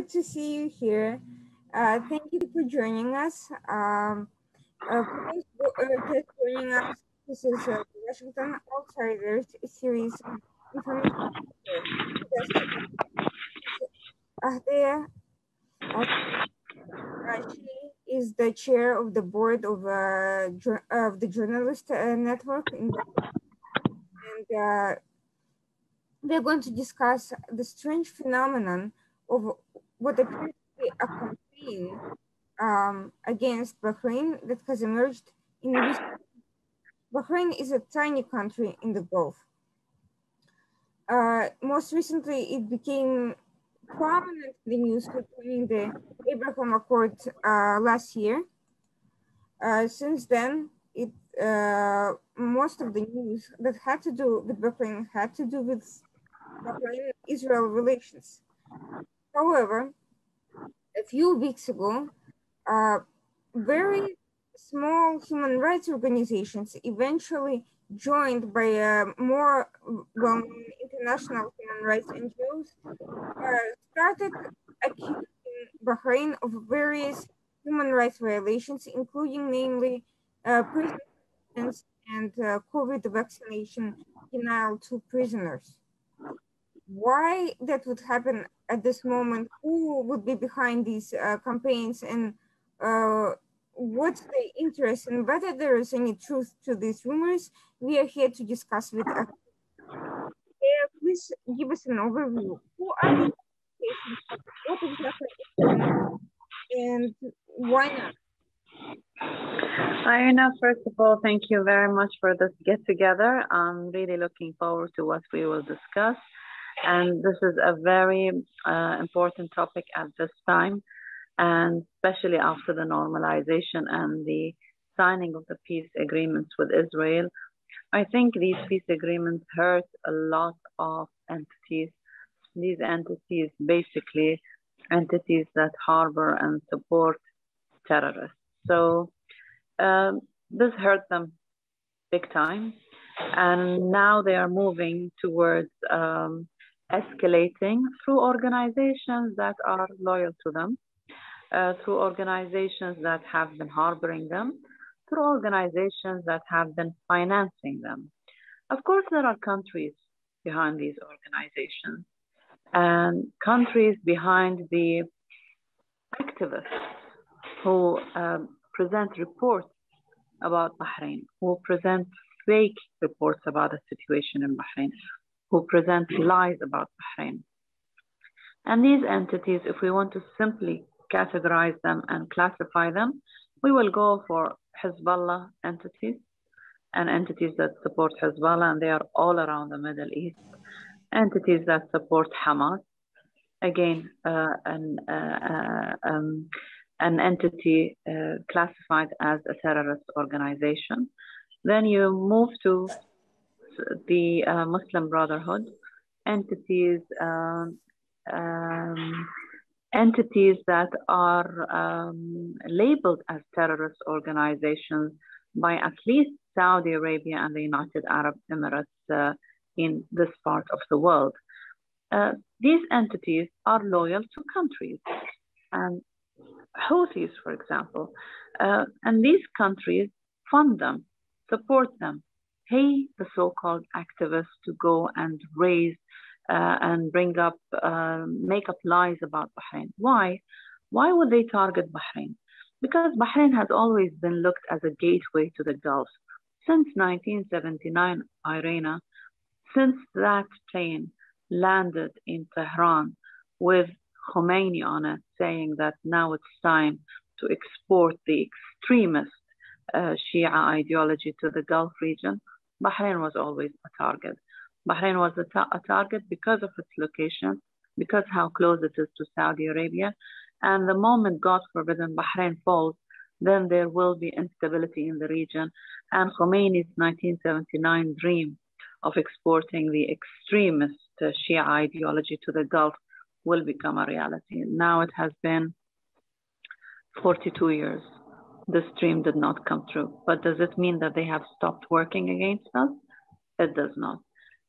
good to see you here. Thank you for joining us. For those just joining us, this is the Washington Outsiders series of information. Guest today is Ahdeya Ahmed. She is the chair of the board of the Journalist Network in Bahrain, and we're going to discuss the strange phenomenon of what appears to be a campaign against Bahrain that has emerged in recent. Bahrain is a tiny country in the Gulf. Most recently, it became prominent in the news following the Abraham Accord last year. Since then, most of the news that had to do with Bahrain had to do with Bahrain-Israel relations. However, a few weeks ago, very small human rights organizations, eventually joined by more well-known international human rights NGOs, started accusing Bahrain of various human rights violations, including namely prison and COVID vaccination denial to prisoners. Why that would happen at this moment, who would be behind these campaigns, and what's the interest, and whether there is any truth to these rumors, we are here to discuss with us. Please give us an overview. Who are these cases? What exactly is going on, and why not? Irina, first of all, thank you very much for this get-together. I'm really looking forward to what we will discuss. And this is a very important topic at this time, and especially after the normalization and the signing of the peace agreements with Israel. I think these peace agreements hurt a lot of entities. These entities, basically entities that harbor and support terrorists. So this hurt them big time. And now they are moving towards escalating through organizations that are loyal to them, through organizations that have been harboring them, through organizations that have been financing them. Of course, there are countries behind these organizations and countries behind the activists who present reports about Bahrain, who present fake reports about the situation in Bahrain, who present lies about Bahrain. And these entities, if we want to simply categorize them and classify them, we will go for Hezbollah entities and entities that support Hezbollah, and they are all around the Middle East. Entities that support Hamas, again, an entity classified as a terrorist organization. Then you move to the Muslim Brotherhood, entities that are labeled as terrorist organizations by at least Saudi Arabia and the United Arab Emirates in this part of the world. These entities are loyal to countries, and Houthis, for example, and these countries fund them, support them, pay the so-called activists to go and raise and bring up, make up lies about Bahrain. Why? Why would they target Bahrain? Because Bahrain has always been looked as a gateway to the Gulf. Since 1979, Irina, since that plane landed in Tehran with Khomeini on it, saying that now it's time to export the extremist Shia ideology to the Gulf region, Bahrain was always a target. Bahrain was a target because of its location, because how close it is to Saudi Arabia. And the moment, God forbidden, Bahrain falls, then there will be instability in the region. And Khomeini's 1979 dream of exporting the extremist Shia ideology to the Gulf will become a reality. Now it has been 42 years. This dream did not come true. But does it mean that they have stopped working against us? It does not.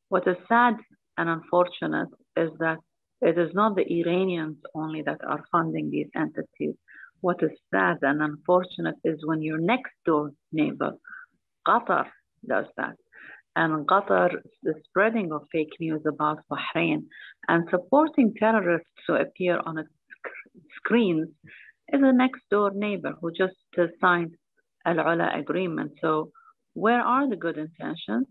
What is sad and unfortunate is that It is not the Iranians only that are funding these entities. What is sad and unfortunate is when your next door neighbor, Qatar, does that. And Qatar, the spreading of fake news about Bahrain and supporting terrorists to appear on its screens is a next door neighbor who just signed Al-Ula agreement. So where are the good intentions?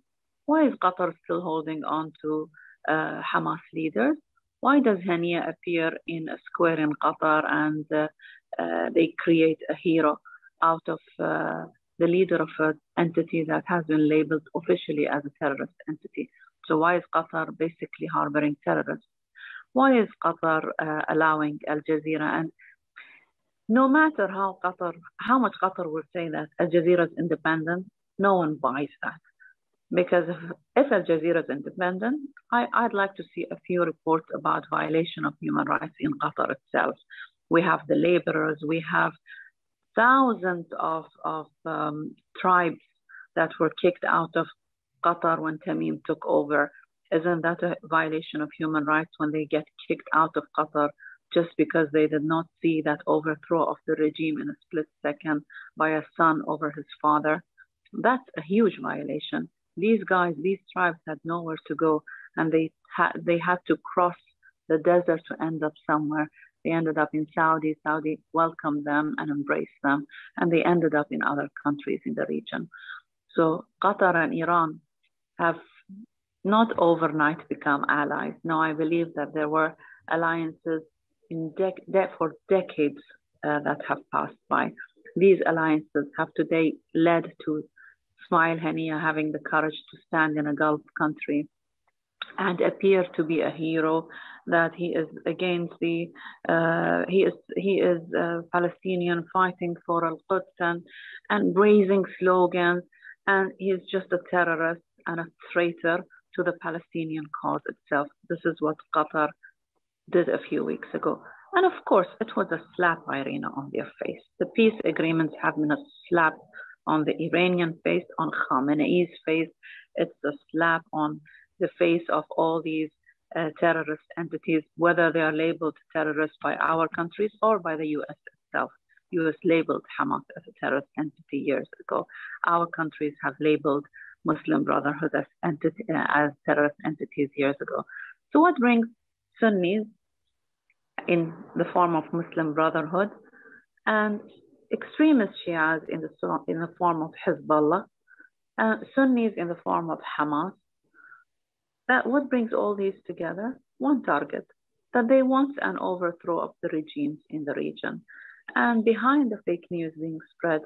Why is Qatar still holding on to Hamas leaders? Why does Hania appear in a square in Qatar and they create a hero out of the leader of an entity that has been labeled officially as a terrorist entity? So why is Qatar basically harboring terrorists? Why is Qatar allowing Al Jazeera? And no matter how much Qatar will say that Al Jazeera is independent, no one buys that. Because if Al Jazeera is independent, I'd like to see a few reports about violation of human rights in Qatar itself. We have the laborers, we have thousands of tribes that were kicked out of Qatar when Tamim took over. Isn't that a violation of human rights when they get kicked out of Qatar just because they did not see that overthrow of the regime in a split second by a son over his father? That's a huge violation. These guys, these tribes had nowhere to go, and they had to cross the desert to end up somewhere. They ended up in Saudi. Saudi welcomed them and embraced them, and they ended up in other countries in the region. So Qatar and Iran have not overnight become allies. No, I believe that there were alliances for decades that have passed by. These alliances have today led to Ismail Hania having the courage to stand in a Gulf country and appear to be a hero, that he is against the he is Palestinian fighting for Al-Quds and raising slogans, and he is just a terrorist and a traitor to the Palestinian cause itself. This is what Qatar did a few weeks ago. And of course, it was a slap, Irina, on their face. The peace agreements have been a slap on the Iranian face, on Khamenei's face. It's a slap on the face of all these terrorist entities, whether they are labeled terrorists by our countries or by the US itself. US labeled Hamas as a terrorist entity years ago. Our countries have labeled Muslim Brotherhood as terrorist entities years ago. So what brings Sunnis in the form of Muslim Brotherhood and extremist Shias in the form of Hezbollah, Sunnis in the form of Hamas? What brings all these together? One target, that they want an overthrow of the regimes in the region. And behind the fake news being spread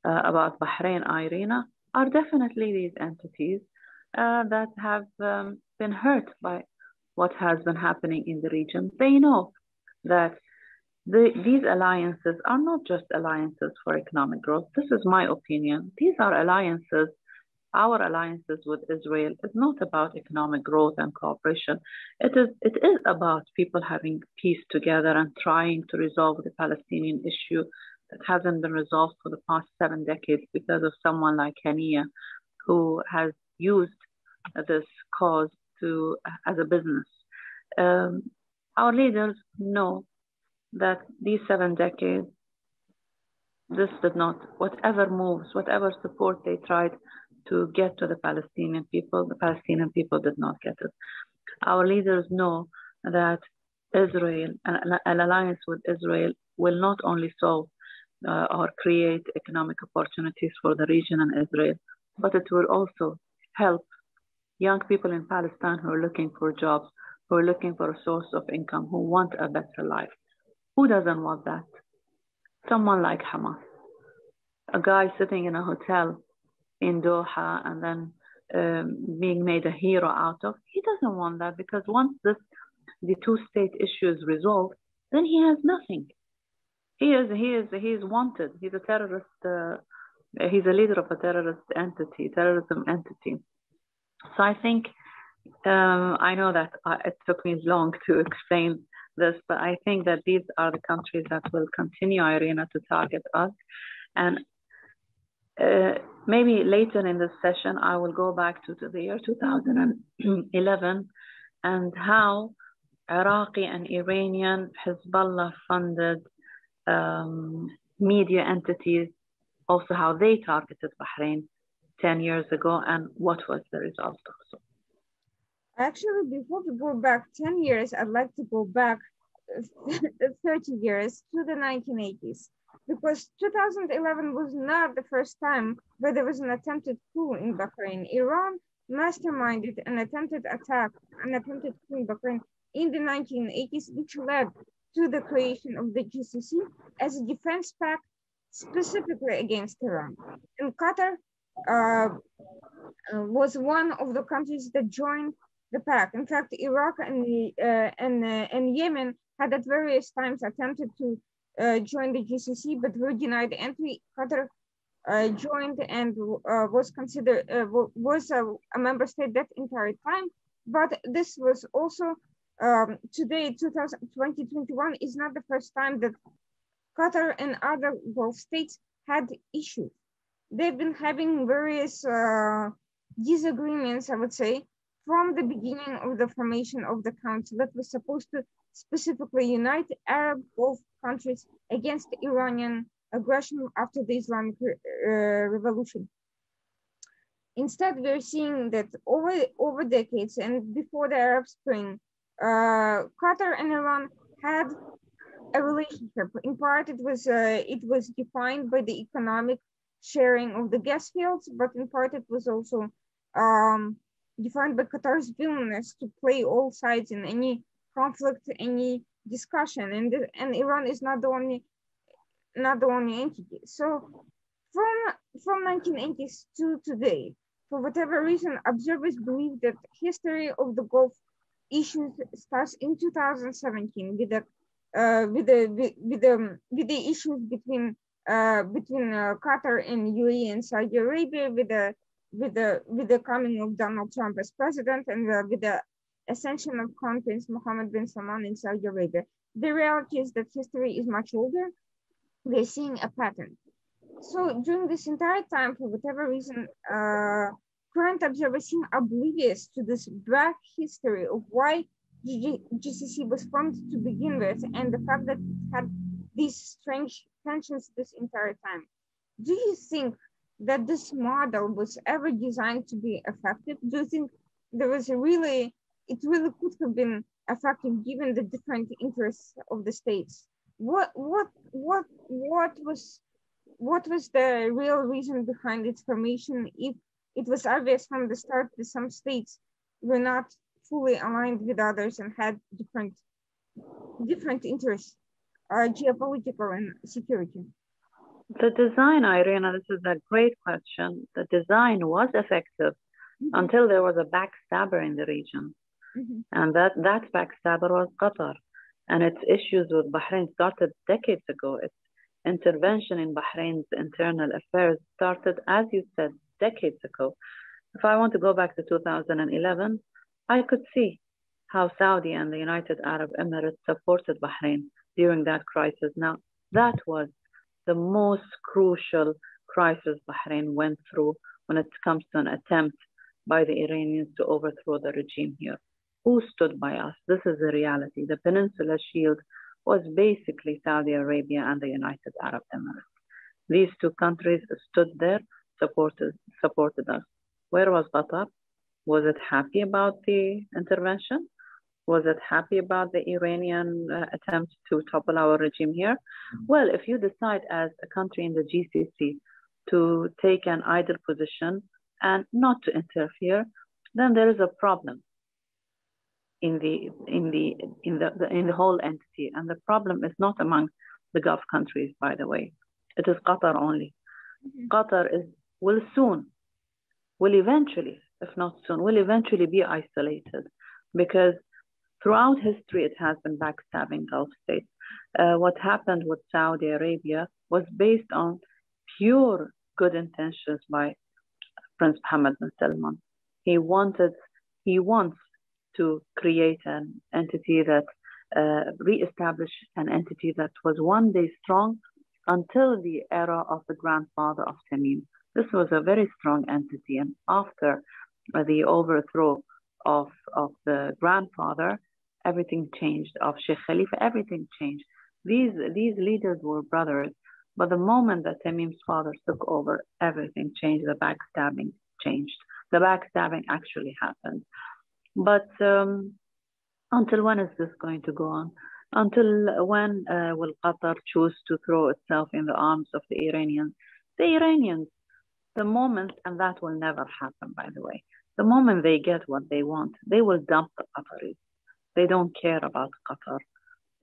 about Bahrain, Irina, are definitely these entities that have been hurt by what has been happening in the region. They know that these alliances are not just alliances for economic growth. This is my opinion. These are alliances. Our alliances with Israel is not about economic growth and cooperation. It is about people having peace together and trying to resolve the Palestinian issue that hasn't been resolved for the past 7 decades because of someone like Hania, who has used this cause as a business. Our leaders know that these 7 decades, this did not, whatever moves, whatever support they tried to get to the Palestinian people did not get it. Our leaders know that Israel, an alliance with Israel, will not only solve or create economic opportunities for the region and Israel, but it will also help young people in Palestine who are looking for jobs, who are looking for a source of income, who want a better life. Who doesn't want that? Someone like Hamas, a guy sitting in a hotel in Doha and then being made a hero out of. He doesn't want that, because once the two-state issue is resolved, then he has nothing. He is wanted. He's a terrorist. He's a leader of a terrorism entity. So I think I know that it took me long to explain this, but I think that these are the countries that will continue, Irina, to target us. And maybe later in this session, I will go back to the year 2011 and how Iraqi and Iranian Hezbollah funded media entities, also how they targeted Bahrain 10 years ago, and what was the result also? Actually, before we go back 10 years, I'd like to go back 30 years to the 1980s, because 2011 was not the first time where there was an attempted coup in Bahrain. Iran masterminded an attempted coup in Bahrain in the 1980s, which led to the creation of the GCC as a defense pact specifically against Iran. And Qatar was one of the countries that joined the pact. In fact, Iraq and Yemen had at various times attempted to join the GCC, but were denied entry. Qatar joined and was considered was a member state that entire time. But this was also today, 2021, is not the first time that Qatar and other Gulf states had issues. They've been having various disagreements, I would say, from the beginning of the formation of the council that was supposed to specifically unite Arab Gulf countries against Iranian aggression after the Islamic Revolution. Instead, we're seeing that over decades and before the Arab Spring, Qatar and Iran had a relationship. In part, it was defined by the economic sharing of the gas fields, but in part it was also defined by Qatar's willingness to play all sides in any conflict, any discussion, and Iran is not the only entity. So from 1980s to today, for whatever reason, observers believe that history of the Gulf issues starts in 2017 with the issues between Qatar and UAE and Saudi Arabia, with the coming of Donald Trump as president, and with the ascension of Crown Prince Mohammed bin Salman in Saudi Arabia. The reality is that history is much older. We're seeing a pattern. So during this entire time, for whatever reason, current observers seem oblivious to this black history of why GCC was formed to begin with, and the fact that it had these strange tensions this entire time. Do you think that this model was ever designed to be effective? Do you think it really could have been effective given the different interests of the states? What was the real reason behind its formation, if it was obvious from the start that some states were not fully aligned with others and had different interests, geopolitical and security? The design, Irina, this is a great question. The design was effective until there was a backstabber in the region. And that backstabber was Qatar. And its issues with Bahrain started decades ago. Its intervention in Bahrain's internal affairs started, as you said, decades ago. If I want to go back to 2011, I could see how Saudi and the United Arab Emirates supported Bahrain during that crisis. Now, that was the most crucial crisis Bahrain went through when it comes to an attempt by the Iranians to overthrow the regime here. Who stood by us? This is the reality. The Peninsula Shield was basically Saudi Arabia and the United Arab Emirates. These two countries stood there, supported us. Where was Qatar? Was it happy about the intervention? Was it happy about the Iranian attempt to topple our regime here? Well, if you decide as a country in the GCC to take an idle position and not to interfere, then there is a problem in the whole entity, and the problem is not among the Gulf countries, by the way. It is Qatar only. Qatar will eventually, if not soon, will eventually be isolated, because throughout history it has been backstabbing Gulf states. What happened with Saudi Arabia was based on pure good intentions by Prince Mohammed bin Salman. He wants to create an entity that re-establish an entity that was one day strong until the era of the grandfather of Tamim. This was a very strong entity, and after the overthrow of the grandfather, everything changed. Of Sheikh Khalifa, everything changed. These leaders were brothers, but the moment that Tamim's father took over, everything changed. The backstabbing changed. The backstabbing actually happened. But until when is this going to go on? Until when will Qatar choose to throw itself in the arms of the Iranians? The Iranians, the moment, and that will never happen, by the way, the moment they get what they want, they will dump the Qataris. They don't care about Qatar.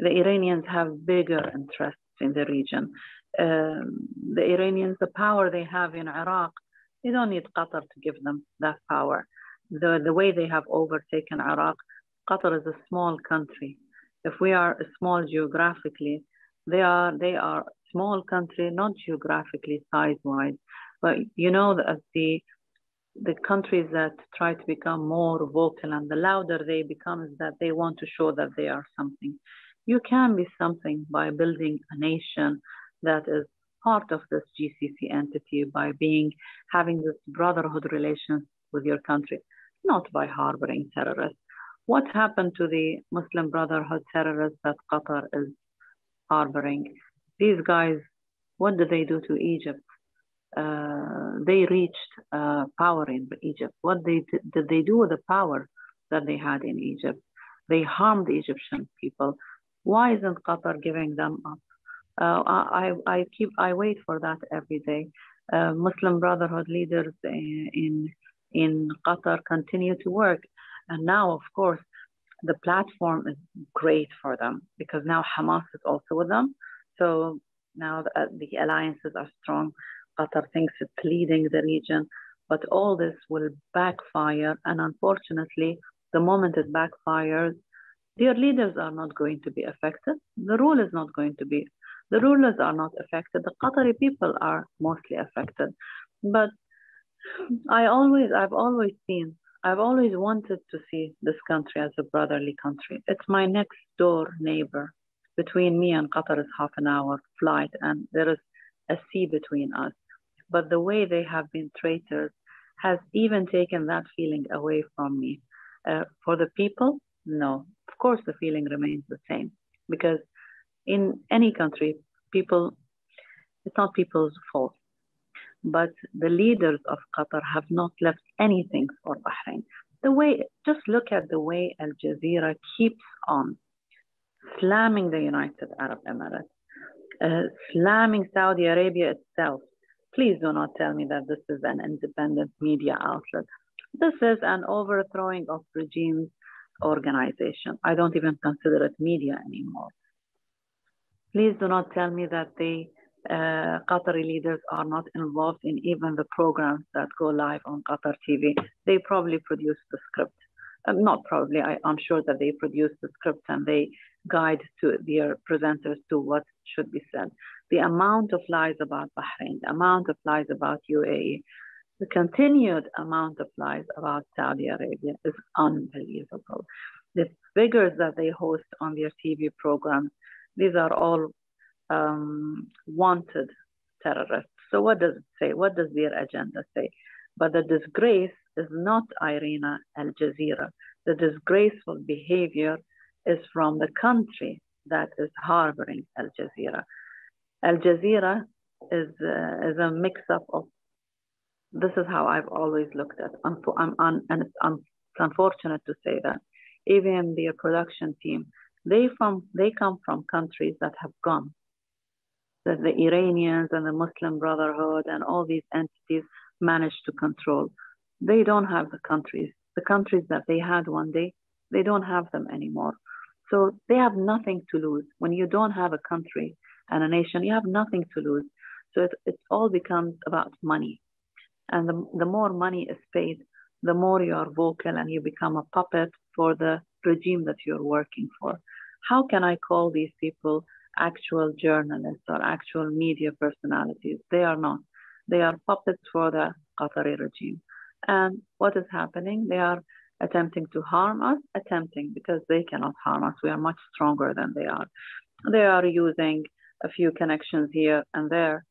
The Iranians have bigger interests in the region. The Iranians, the power they have in Iraq, they don't need Qatar to give them that power. The way they have overtaken Iraq, Qatar is a small country. If we are small geographically, they are a small country, not geographically size-wise, but you know that the countries that try to become more vocal and the louder they become is that they want to show that they are something. You can be something by building a nation that is part of this GCC entity, by having this brotherhood relations with your country, not by harboring terrorists. What happened to the Muslim Brotherhood terrorists that Qatar is harboring? These guys, what did they do to Egypt? They reached power in Egypt. What did they do with the power that they had in Egypt? They harmed the Egyptian people. Why isn't Qatar giving them up? I wait for that every day. Muslim Brotherhood leaders in Qatar continue to work. And now, of course, the platform is great for them because now Hamas is also with them. So now the alliances are strong. Qatar thinks it's leading the region, but all this will backfire. And unfortunately, the moment it backfires, their leaders are not going to be affected. The rulers are not affected. The Qatari people are mostly affected. But I've always wanted to see this country as a brotherly country. It's my next door neighbor. Between me and Qatar is half an hour flight, and there is a sea between us. But the way they have been traitors has even taken that feeling away from me. For the people, no. Of course, the feeling remains the same. Because in any country, it's not people's fault. But the leaders of Qatar have not left anything for Bahrain. Just look at the way Al Jazeera keeps on slamming the United Arab Emirates, slamming Saudi Arabia itself. Please do not tell me that this is an independent media outlet. This is an overthrowing of regimes organization. I don't even consider it media anymore. Please do not tell me that the Qatari leaders are not involved in even the programs that go live on Qatar TV. They probably produce the script. Not probably, I'm sure that they produce the script and they guide to their presenters to what should be said. The amount of lies about Bahrain, the amount of lies about UAE, the continued amount of lies about Saudi Arabia is unbelievable. The figures that they host on their TV programs, these are all wanted terrorists. So what does it say? What does their agenda say? But the disgrace is not Irina Al Jazeera. The disgraceful behavior is from the country that is harboring Al Jazeera. Al Jazeera is a mix-up of, this is how I've always looked at, and it's unfortunate to say that, even their production team, they come from countries that have gone. That the Iranians and the Muslim Brotherhood and all these entities managed to control. They don't have the countries that they had one day, they don't have them anymore. So they have nothing to lose. When you don't have a country and a nation, you have nothing to lose. So it all becomes about money. And the more money is paid, the more you are vocal and you become a puppet for the regime that you're working for. How can I call these people actual journalists or actual media personalities? They are not. They are puppets for the Qatari regime. And what is happening? They are attempting to harm us, because they cannot harm us. We are much stronger than they are. They are using a few connections here and there,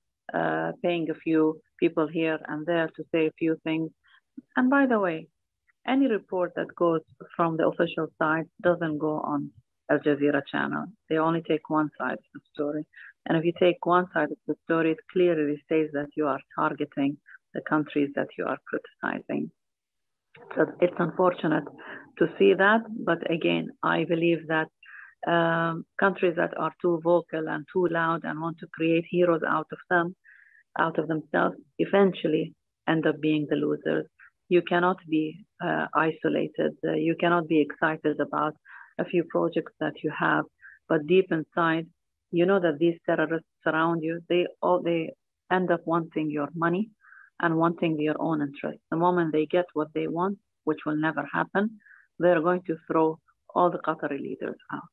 paying a few people here and there to say a few things. And by the way, any report that goes from the official side doesn't go on Al Jazeera channel. They only take one side of the story. And if you take one side of the story, it clearly says that you are targeting the countries that you are criticizing. So it's unfortunate to see that. But again, I believe that countries that are too vocal and too loud and want to create heroes out of themselves, eventually end up being the losers. You cannot be isolated. You cannot be excited about a few projects that you have, but deep inside, you know that these terrorists surround you. They end up wanting your money and wanting your own interests. The moment they get what they want, which will never happen, they're going to throw all the Qatari leaders out.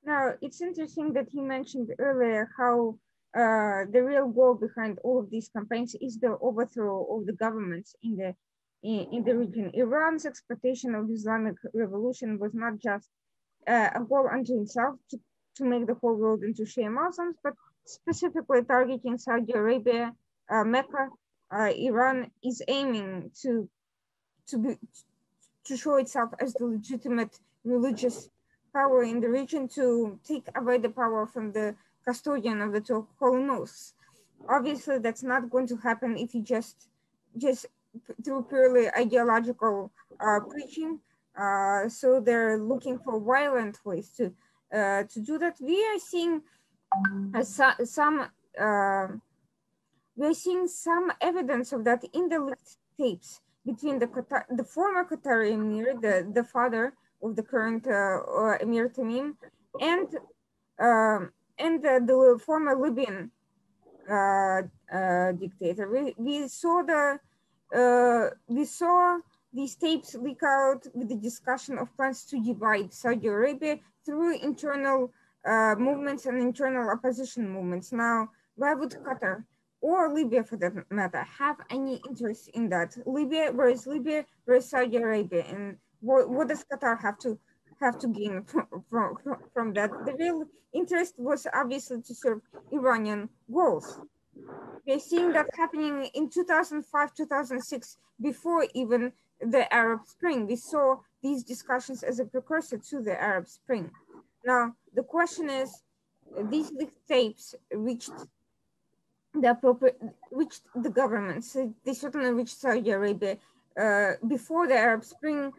Now, it's interesting that you mentioned earlier how the real goal behind all of these campaigns is the overthrow of the governments in the region. Iran's exploitation of the Islamic Revolution was not just a goal unto itself to make the whole world into Shia Muslims, but specifically targeting Saudi Arabia, Mecca. Iran is aiming to show itself as the legitimate religious power in the region, to take away the power from the custodian of the two holy mosques. Obviously, that's not going to happen if you just through purely ideological preaching. So they're looking for violent ways to do that. We are seeing some evidence of that in the leaked tapes between the former Qatari Emir, the father of the current Emir Tamim, and the former Libyan dictator. We saw these tapes leak out with the discussion of plans to divide Saudi Arabia through internal movements and internal opposition movements. Now, why would Qatar or Libya, for that matter, have any interest in that? Libya, where is Saudi Arabia, and what does Qatar have to gain from that? The real interest was obviously to serve Iranian goals. We're seeing that happening in 2005, 2006, before even the Arab Spring. We saw these discussions as a precursor to the Arab Spring. Now, the question is, these leaked tapes reached the government. So they certainly reached Saudi Arabia. Before the Arab Spring,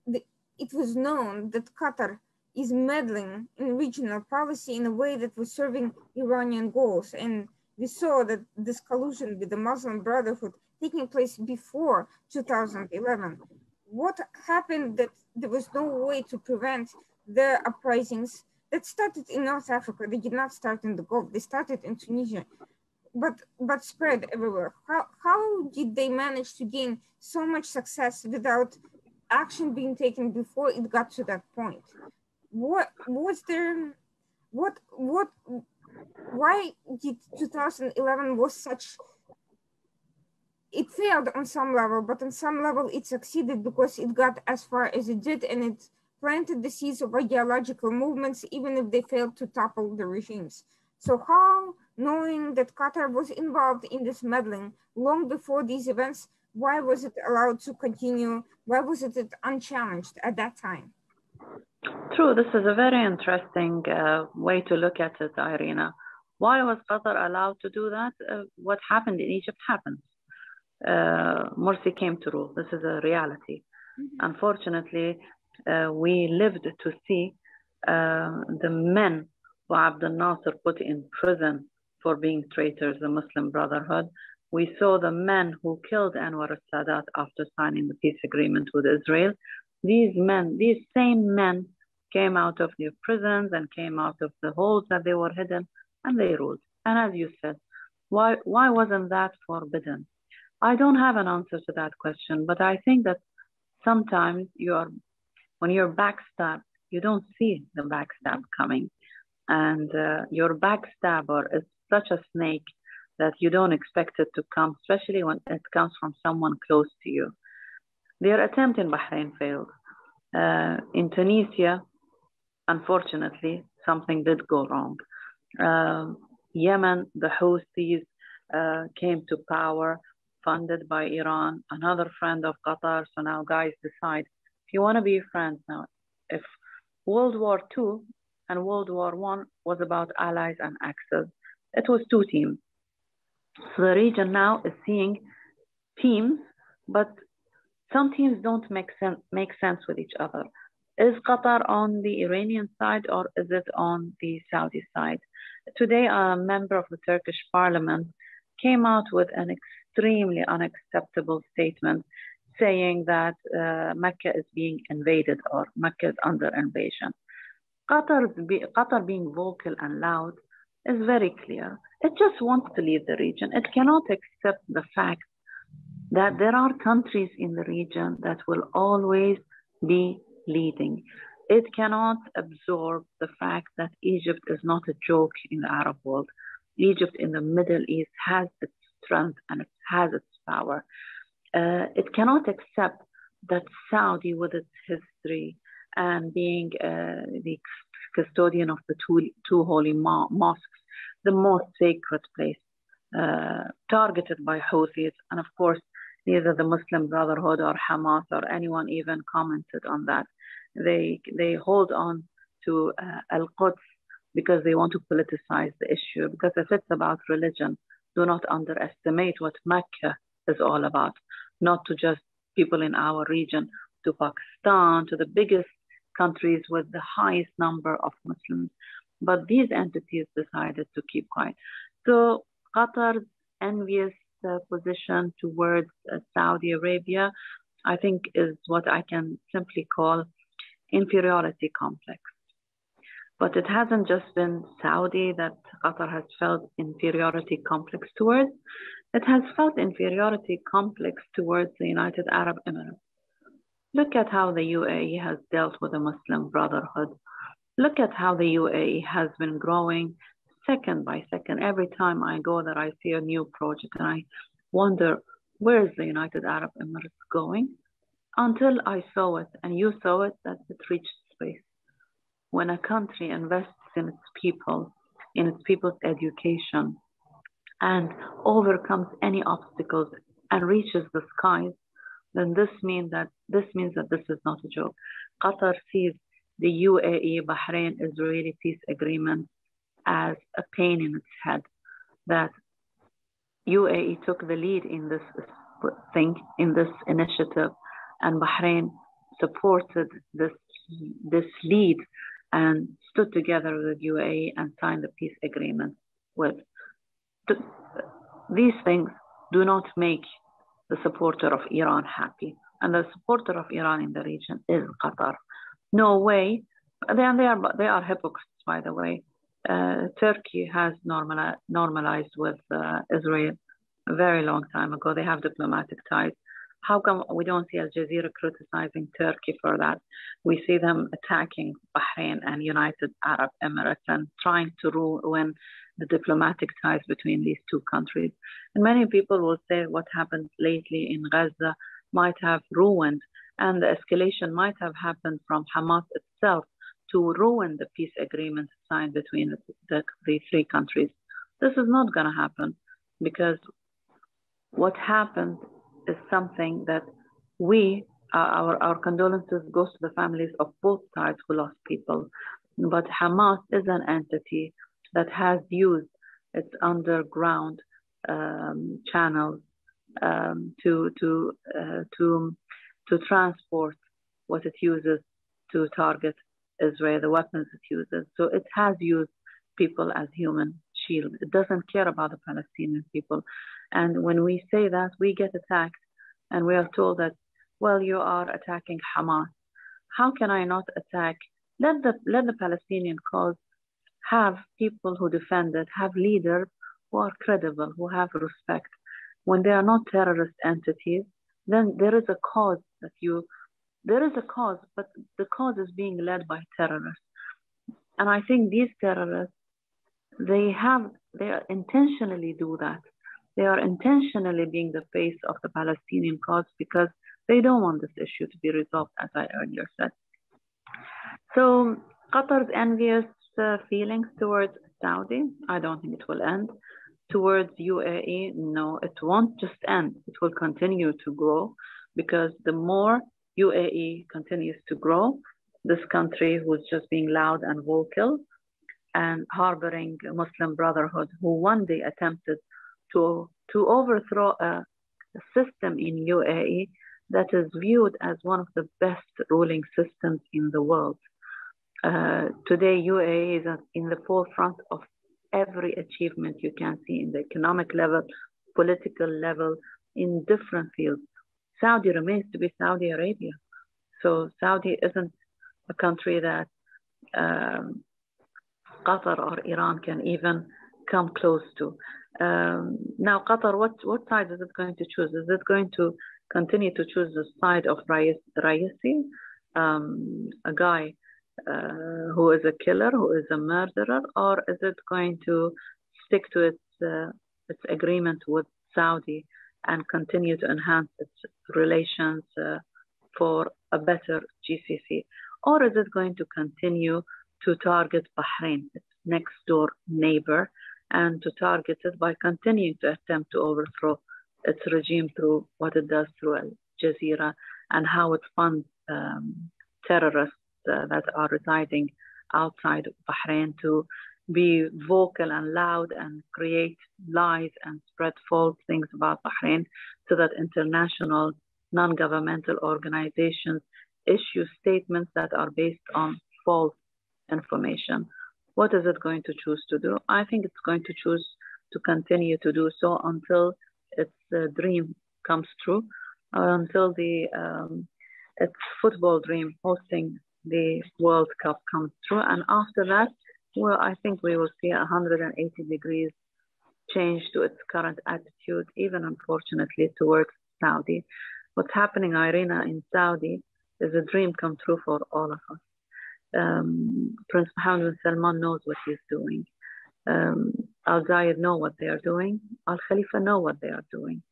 it was known that Qatar is meddling in regional policy in a way that was serving Iranian goals. And we saw that this collusion with the Muslim Brotherhood taking place before 2011. What happened that there was no way to prevent the uprisings that started in North Africa? They did not start in the Gulf, they started in Tunisia, but spread everywhere. How did they manage to gain so much success without action being taken before it got to that point? Why did 2011 was such? It failed on some level, but on some level it succeeded because it got as far as it did, and it planted the seeds of ideological movements, even if they failed to topple the regimes. So how, knowing that Qatar was involved in this meddling long before these events, why was it allowed to continue? Why was it unchallenged at that time? True, this is a very interesting way to look at it, Irina. Why was Qatar allowed to do that? What happened in Egypt happened. Morsi came to rule. This is a reality. Mm-hmm. Unfortunately, we lived to see the men who Abdel Nasser put in prison for being traitors, the Muslim Brotherhood. We saw the men who killed Anwar al-Sadat after signing the peace agreement with Israel. These same men came out of their prisons and came out of the holes that they were hidden, and they ruled. And as you said, why wasn't that forbidden? I don't have an answer to that question, but I think that sometimes when you're backstabbed, you don't see the backstab coming. And your backstabber is such a snake that you don't expect it to come, especially when it comes from someone close to you. Their attempt in Bahrain failed. In Tunisia, unfortunately, something did go wrong. Yemen, the Houthis came to power. funded by Iran, another friend of Qatar. So now guys decide if you want to be friends now. If World War II and World War I was about allies and axes, it was two teams. So the region now is seeing teams, but some teams don't make sense with each other. Is Qatar on the Iranian side or is it on the Saudi side? Today, a member of the Turkish parliament came out with an extremely unacceptable statement saying that Mecca is being invaded or Mecca is under invasion. Qatar being vocal and loud is very clear. It just wants to leave the region. It cannot accept the fact that there are countries in the region that will always be leading. It cannot absorb the fact that Egypt is not a joke in the Arab world. Egypt in the Middle East has its strength and it has its power. It cannot accept that Saudi, with its history and being the custodian of the two holy mosques, the most sacred place, targeted by Houthis, and of course, neither the Muslim Brotherhood or Hamas or anyone even commented on that. They hold on to Al-Quds because they want to politicize the issue. Because if it's about religion, do not underestimate what Mecca is all about. Not to just people in our region, to Pakistan, to the biggest countries with the highest number of Muslims. But these entities decided to keep quiet. So Qatar's envious position towards Saudi Arabia, I think, is what I can simply call inferiority complex. But it hasn't just been Saudi that Qatar has felt inferiority complex towards. It has felt inferiority complex towards the United Arab Emirates. Look at how the UAE has dealt with the Muslim Brotherhood. Look at how the UAE has been growing second by second. Every time I go there, I see a new project and I wonder, where is the United Arab Emirates going? Until I saw it, and you saw it, that it reached space. When a country invests in its people's education, and overcomes any obstacles and reaches the skies, then this means that this is not a joke. Qatar sees the UAE, Bahrain, Israeli peace agreement as a pain in its head. That UAE took the lead in this initiative, and Bahrain supported this lead and stood together with UAE and signed the peace agreement with. These things do not make the supporter of Iran happy. And the supporter of Iran in the region is Qatar. No way. They are hypocrites, by the way. Turkey has normalized with Israel a very long time ago. They have diplomatic ties. How come we don't see Al Jazeera criticizing Turkey for that? We see them attacking Bahrain and United Arab Emirates and trying to ruin the diplomatic ties between these two countries. And many people will say what happened lately in Gaza might have ruined, and the escalation might have happened from Hamas itself to ruin the peace agreement signed between the three countries. This is not going to happen, because what happened is something that our condolences goes to the families of both sides who lost people. But Hamas is an entity that has used its underground channels to transport what it uses to target Israel, the weapons it uses. So it has used people as human shield. It doesn't care about the Palestinian people. And when we say that, we get attacked and we are told that, well, you are attacking Hamas. How can I not attack? Let the Palestinian cause have people who defend it, have leaders who are credible, who have respect. When they are not terrorist entities, then there is a cause but the cause is being led by terrorists. And I think these terrorists, they intentionally do that. They are intentionally being the face of the Palestinian cause because they don't want this issue to be resolved, as I earlier said. So Qatar's envious feelings towards Saudi, I don't think it will end. towards UAE, no, it won't just end. It will continue to grow because the more UAE continues to grow, this country who's just being loud and vocal and harboring Muslim Brotherhood, who one day attempted to overthrow a system in UAE that is viewed as one of the best ruling systems in the world. Today, UAE is in the forefront of every achievement you can see in the economic level, political level, in different fields. Saudi remains to be Saudi Arabia. So Saudi isn't a country that Qatar or Iran can even come close to. Now, Qatar, what side is it going to choose? Is it going to continue to choose the side of Raisi, a guy who is a killer, who is a murderer, or is it going to stick to its agreement with Saudi and continue to enhance its relations for a better GCC? Or is it going to continue to target Bahrain, its next door neighbor, and to target it by continuing to attempt to overthrow its regime through what it does through Al Jazeera and how it funds terrorists that are residing outside of Bahrain to be vocal and loud and create lies and spread false things about Bahrain so that international non-governmental organizations issue statements that are based on false information. What is it going to choose to do? I think it's going to choose to continue to do so until its dream comes true, until its football dream hosting the World Cup comes true. And after that, well, I think we will see 180 degrees change to its current attitude, even unfortunately towards Saudi. What's happening, Irina, in Saudi is a dream come true for all of us. Prince Mohammed bin Salman knows what he's doing. Al-Zayed know what they are doing. Al-Khalifa know what they are doing.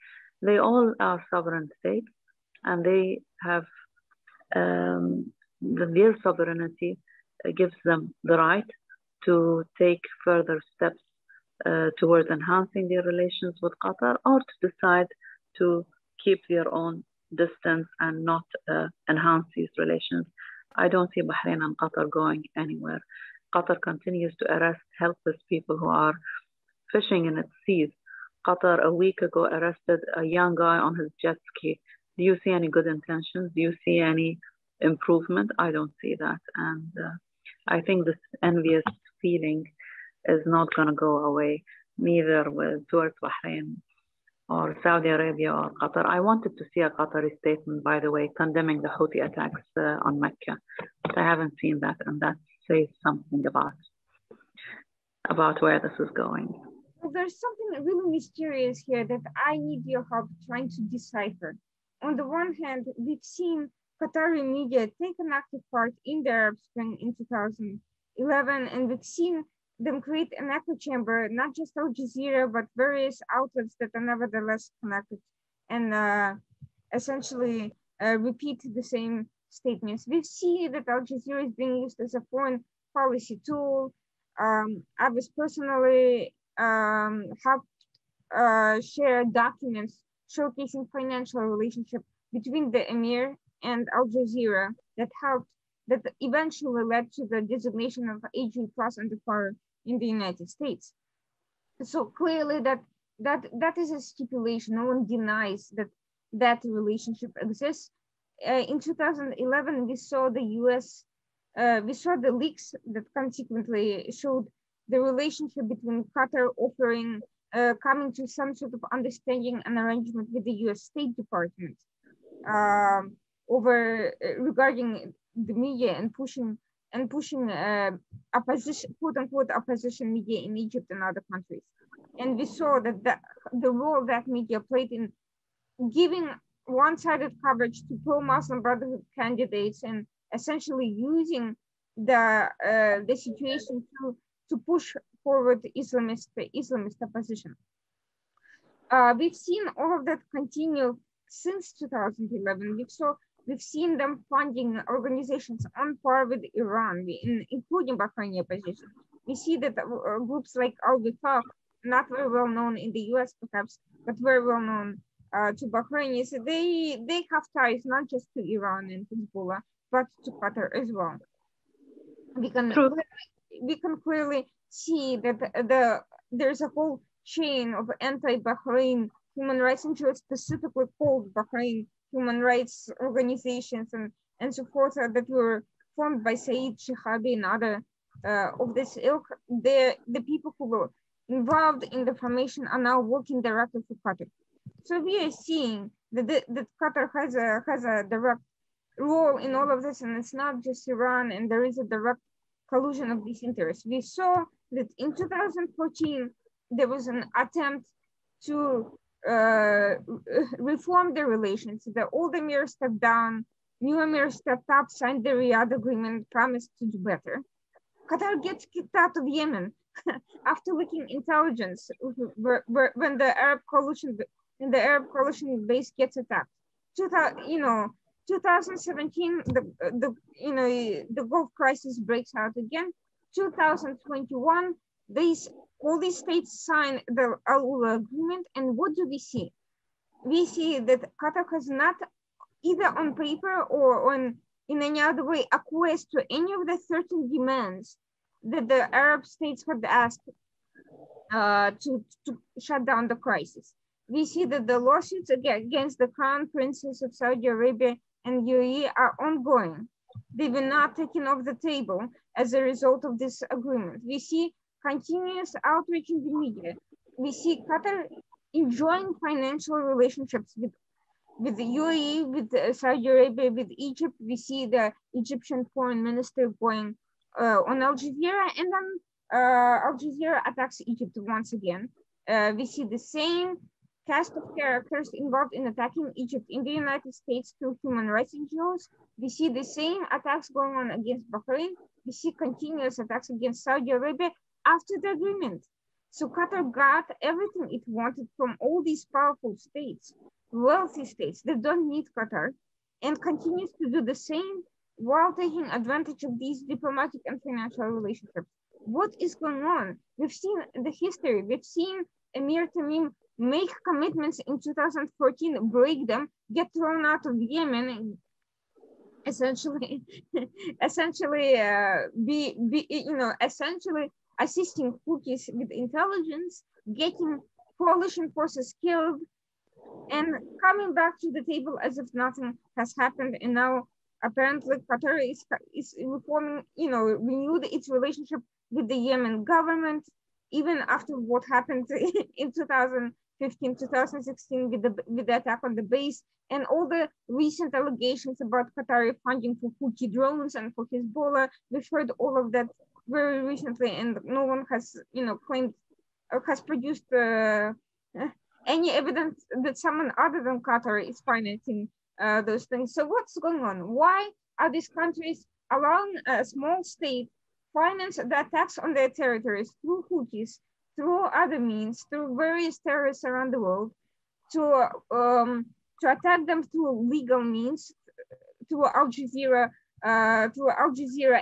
They all are sovereign states, and they have their sovereignty gives them the right to take further steps towards enhancing their relations with Qatar, or to decide to keep their own distance and not enhance these relations. I don't see Bahrain and Qatar going anywhere. Qatar continues to arrest helpless people who are fishing in its seas. Qatar a week ago arrested a young guy on his jet ski. Do you see any good intentions? Do you see any improvement? I don't see that. And I think this envious feeling is not going to go away, neither towards Bahrain or Saudi Arabia or Qatar. I wanted to see a Qatari statement, by the way, condemning the Houthi attacks on Mecca. But I haven't seen that, and that says something about where this is going. Well, there's something really mysterious here that I need your help trying to decipher. On the one hand, we've seen Qatari media take an active part in the Arab Spring in 2011, and we've seen them create an echo chamber, not just Al Jazeera, but various outlets that are nevertheless connected and essentially repeat the same statements. We see that Al Jazeera is being used as a foreign policy tool. I was personally helped share documents showcasing financial relationship between the Emir and Al Jazeera that eventually led to the designation of AG plus under par in the United States. So clearly that is a stipulation. No one denies that relationship exists. In 2011, we saw the US, we saw the leaks that consequently showed the relationship between Qatar offering, coming to some sort of understanding and arrangement with the US State Department regarding the media and pushing opposition, quote unquote, opposition media in Egypt and other countries. And we saw that the role that media played in giving one-sided coverage to pro-Muslim Brotherhood candidates and essentially using the situation to push forward Islamist opposition. We've seen all of that continue since 2011. We've seen them funding organizations on par with Iran, including Bahraini opposition. We see that groups like Al-Wifaq not very well known in the US perhaps, but very well known to Bahrain, is they have ties not just to Iran and Hezbollah, but to Qatar as well. We can clearly see that there's a whole chain of anti-Bahrain human rights NGOs, specifically called Bahrain human rights organizations and so forth, that were formed by Saeed Shehabi and other of this ilk. The people who were involved in the formation are now working directly for Qatar. So we are seeing that Qatar has a direct role in all of this, and it's not just Iran, and there is a direct collusion of these interests. We saw that in 2014, there was an attempt to reform the relations. The old emir stepped down, new emir stepped up, signed the Riyadh agreement, promised to do better. Qatar gets kicked out of Yemen after leaking intelligence when the Arab coalition base gets attacked. 2017, the Gulf crisis breaks out again. 2021, all these states sign the Al-Ula agreement, and what do we see? We see that Qatar has not, either on paper or in any other way, acquiesced to any of the 13 demands that the Arab states had asked to shut down the crisis. We see that the lawsuits against the Crown Princes of Saudi Arabia and UAE are ongoing. They were not taken off the table as a result of this agreement. We see continuous outreach in the media. We see Qatar enjoying financial relationships with the UAE, with Saudi Arabia, with Egypt. We see the Egyptian foreign minister going on Al Jazeera, and then Al Jazeera attacks Egypt once again. We see the same cast of characters involved in attacking Egypt in the United States through human rights NGOs. We see the same attacks going on against Bahrain. We see continuous attacks against Saudi Arabia after the agreement. So Qatar got everything it wanted from all these powerful states, wealthy states that don't need Qatar, and continues to do the same while taking advantage of these diplomatic and financial relationships. What is going on? We've seen the history. We've seen Emir Tamim make commitments in 2014, break them, get thrown out of Yemen, and essentially assisting Houthis with intelligence, getting coalition forces killed, and coming back to the table as if nothing has happened. And now apparently Qatar is reforming, renewed its relationship with the Yemen government, even after what happened in 2015, 2016 with the attack on the base, and all the recent allegations about Qatari funding for Houthi drones and for Hezbollah. We've heard all of that very recently, and no one has, claimed or has produced any evidence that someone other than Qatar is financing those things. So what's going on? Why are these countries allowing a small state finance the attacks on their territories through Houthis, through other means, through various terrorists around the world, to attack them through legal means, through Al Jazeera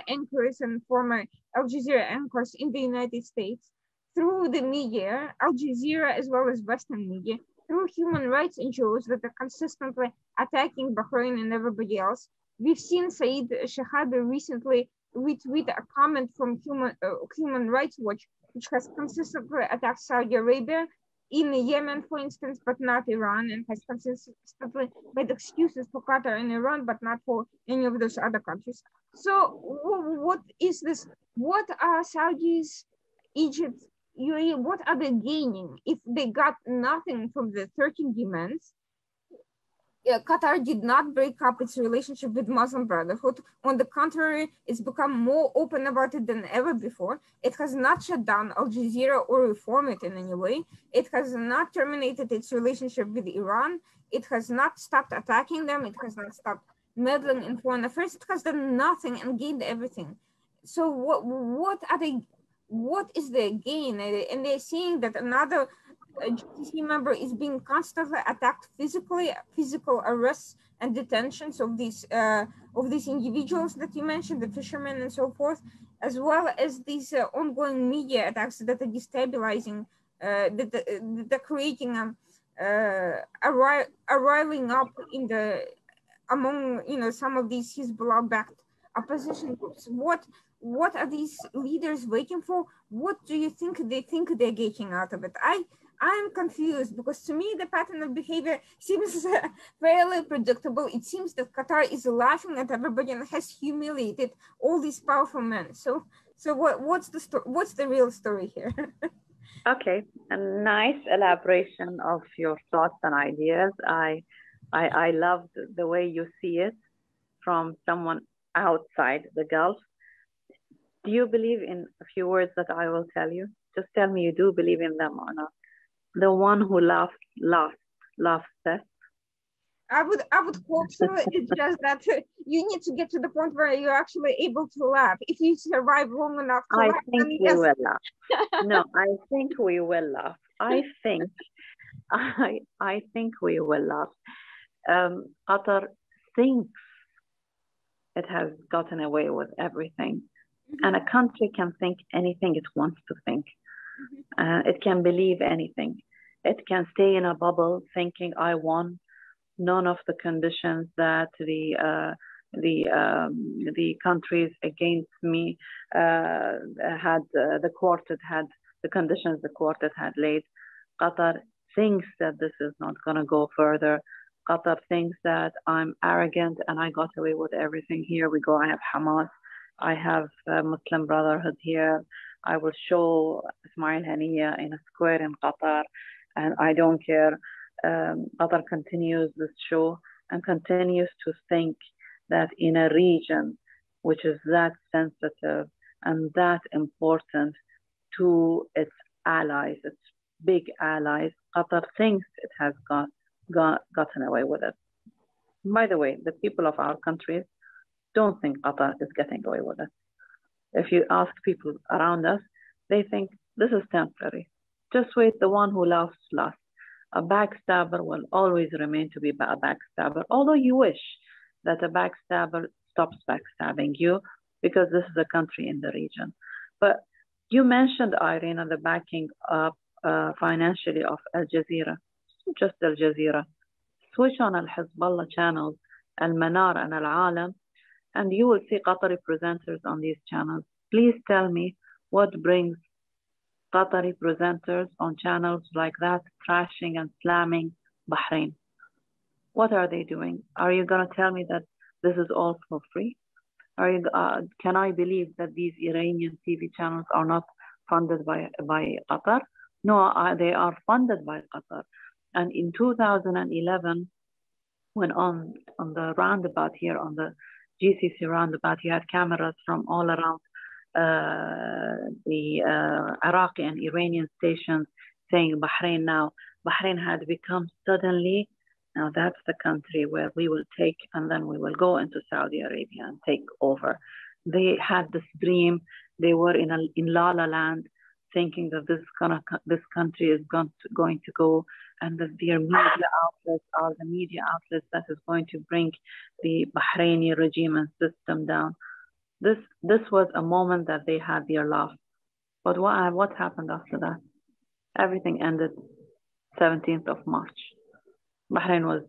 anchors and former Al Jazeera anchors in the United States, through the media, Al Jazeera as well as Western media, through human rights NGOs that are consistently attacking Bahrain and everybody else. We've seen Saeed Shehabi recently retweet a comment from Human Rights Watch, which has consistently attacked Saudi Arabia in Yemen, for instance, but not Iran, and has consistently made excuses for Qatar and Iran, but not for any of those other countries. So what is this? What are Saudis, Egypt, UAE, what are they gaining if they got nothing from the 13 demands? Qatar did not break up its relationship with Muslim Brotherhood. On the contrary, it's become more open about it than ever before. It has not shut down Al Jazeera or reformed it in any way. It has not terminated its relationship with Iran. It has not stopped attacking them. It has not stopped meddling in foreign affairs. It has done nothing and gained everything. So what is the gain? And they're seeing that another GCC member is being constantly attacked physically, physical arrests and detentions of these individuals that you mentioned, the fishermen and so forth, as well as these ongoing media attacks that are destabilizing the creating a riling up in the among some of these Hezbollah-backed opposition groups. What are these leaders waiting for? What do you think they're getting out of it? I'm confused, because to me the pattern of behavior seems fairly predictable. It seems that Qatar is laughing at everybody and has humiliated all these powerful men. So what's the real story here? Okay, a nice elaboration of your thoughts and ideas. I love the way you see it from someone outside the Gulf. Do you believe in a few words that I will tell you? Just tell me you do believe in them or not. The one who laughs best. I would hope so. It's just that you need to get to the point where you're actually able to laugh. If you survive long enough to laugh, then yes. We will laugh. No, I think we will laugh. I think we will laugh. Qatar thinks it has gotten away with everything. And a country can think anything it wants to think. It can believe anything. It can stay in a bubble thinking I won. None of the conditions that the countries against me had the quartet had the conditions the quartet had laid. Qatar thinks that this is not going to go further. Qatar thinks that I'm arrogant and I got away with everything. Here we go. I have Hamas. I have Muslim Brotherhood here. I will show Ismail Haniya in a square in Qatar, and I don't care. Qatar continues this show and continues to think that in a region which is that sensitive and that important to its allies, its big allies, Qatar thinks it has gotten away with it. By the way, the people of our countries don't think Qatar is getting away with it. If you ask people around us, they think this is temporary. Just wait, the one who laughs last. A backstabber will always remain to be a backstabber, although you wish that a backstabber stops backstabbing you, because this is a country in the region. But you mentioned, Irina, the backing up financially of Al Jazeera. Just Al Jazeera. Switch on Al Hezbollah channels, Al Manar and Al Alam, and you will see Qatari presenters on these channels. Please tell me what brings Qatari presenters on channels like that trashing and slamming Bahrain. What are they doing? Are you going to tell me that this is all for free? Can I believe that these Iranian TV channels are not funded by Qatar? No, they are funded by Qatar. And in 2011, when on the roundabout here, on the GCC roundabout, you had cameras from all around the Iraqi and Iranian stations saying Bahrain now. Bahrain had become suddenly, now that's the country where we will take, and then we will go into Saudi Arabia and take over. They had this dream. They were in La La Land, thinking that this country is going to go, and that their media outlets are the media outlets that is going to bring the Bahraini regime and system down. This was a moment that they had their laugh. But what happened after that? Everything ended 17th of March. Bahrain was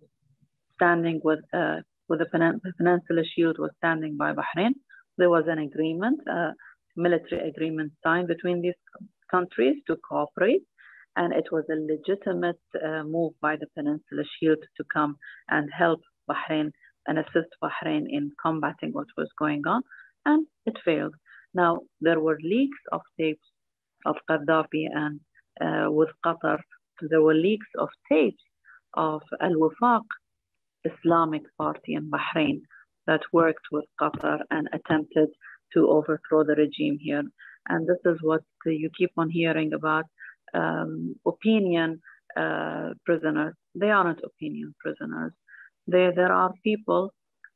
standing with the Peninsula Shield was standing by Bahrain. There was an agreement, a military agreement signed between these countries to cooperate. And it was a legitimate move by the Peninsula Shield to come and help Bahrain and assist Bahrain in combating what was going on. And it failed. Now, there were leaks of tapes of Gaddafi and with Qatar. There were leaks of tapes of Al-Wifaq Islamic Party in Bahrain that worked with Qatar and attempted to overthrow the regime here. And this is what you keep on hearing about opinion prisoners. They aren't opinion prisoners. There are people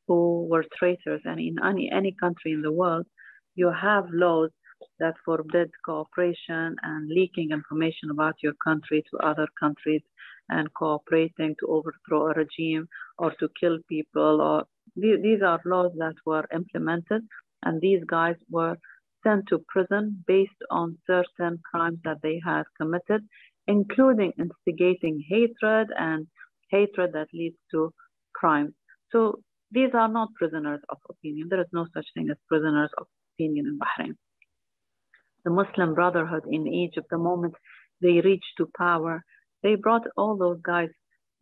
who were traitors, and in any country in the world, you have laws that forbid cooperation and leaking information about your country to other countries and cooperating to overthrow a regime or to kill people. Or these are laws that were implemented, and these guys were sent to prison based on certain crimes that they had committed, including instigating hatred and hatred that leads to crimes. So these are not prisoners of opinion. There is no such thing as prisoners of opinion in Bahrain. The Muslim Brotherhood in Egypt, the moment they reached to power, they brought all those guys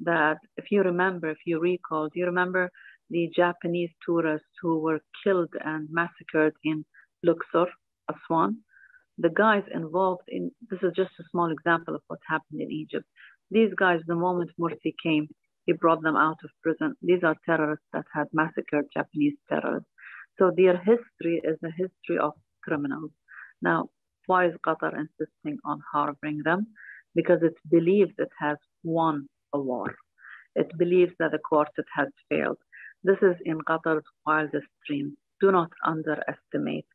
that, if you recall, do you remember the Japanese tourists who were killed and massacred in Luxor, Aswan? The guys involved in, this is just a small example of what happened in Egypt. These guys, the moment Morsi came, he brought them out of prison. These are terrorists that had massacred Japanese terrorists. So their history is a history of criminals. Now, why is Qatar insisting on harboring them? Because it believes it has won a war. It believes that the quartet has failed. This is in Qatar's wildest dreams. Do not underestimate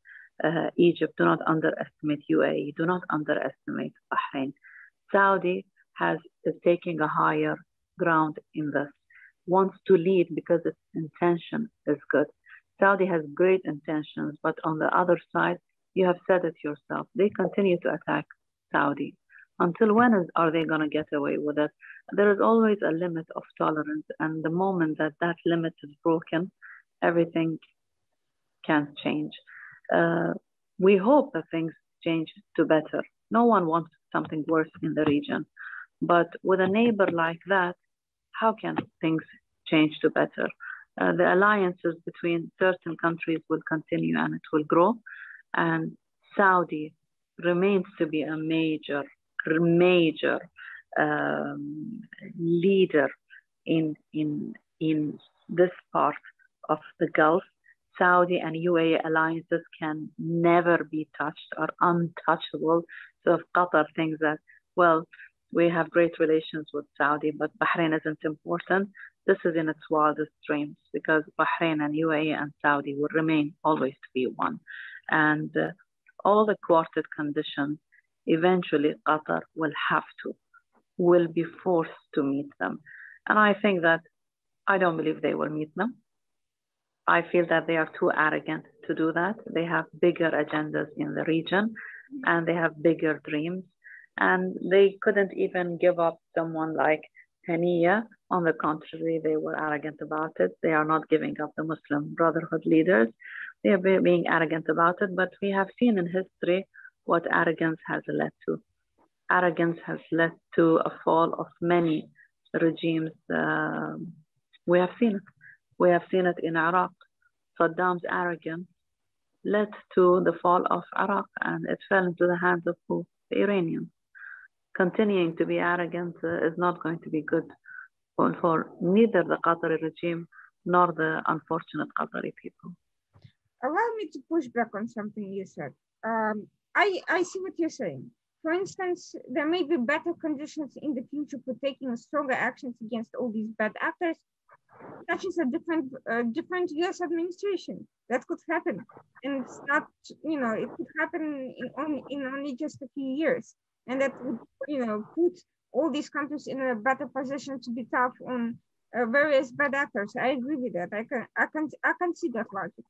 Egypt. Do not underestimate UAE. Do not underestimate Bahrain. Saudi is taking a higher ground in this, wants to lead because its intention is good. Saudi has great intentions, but on the other side, you have said it yourself, they continue to attack Saudi. Until when are they going to get away with it? There is always a limit of tolerance, and the moment that that limit is broken, everything can change. We hope that things change to better. No one wants something worse in the region. But with a neighbor like that, how can things change to better? The alliances between certain countries will continue and it will grow. And Saudi remains to be a major leader in this part of the Gulf. Saudi and UAE alliances can never be touched or untouchable. So if Qatar thinks that, well, we have great relations with Saudi, but Bahrain isn't important, this is in its wildest dreams, because Bahrain and UAE and Saudi will remain always to be one. And all the quartet conditions, eventually Qatar will be forced to meet them. And I think that, I don't believe they will meet them. I feel that they are too arrogant to do that. They have bigger agendas in the region and they have bigger dreams. And they couldn't even give up someone like Haniya. On the contrary, they were arrogant about it. They are not giving up the Muslim Brotherhood leaders. They are being arrogant about it. But we have seen in history what arrogance has led to. Arrogance has led to a fall of many regimes. We have seen it. We have seen it in Iraq. Saddam's arrogance led to the fall of Iraq, and it fell into the hands of who? The Iranians. Continuing to be arrogant is not going to be good for neither the Qatari regime nor the unfortunate Qatari people. Allow me to push back on something you said. I see what you're saying. For instance, there may be better conditions in the future for taking stronger actions against all these bad actors, such as a different US administration. That could happen. And it's not, it could happen in only just a few years. And that would, put all these countries in a better position to be tough on various bad actors. I agree with that. I can see that logic.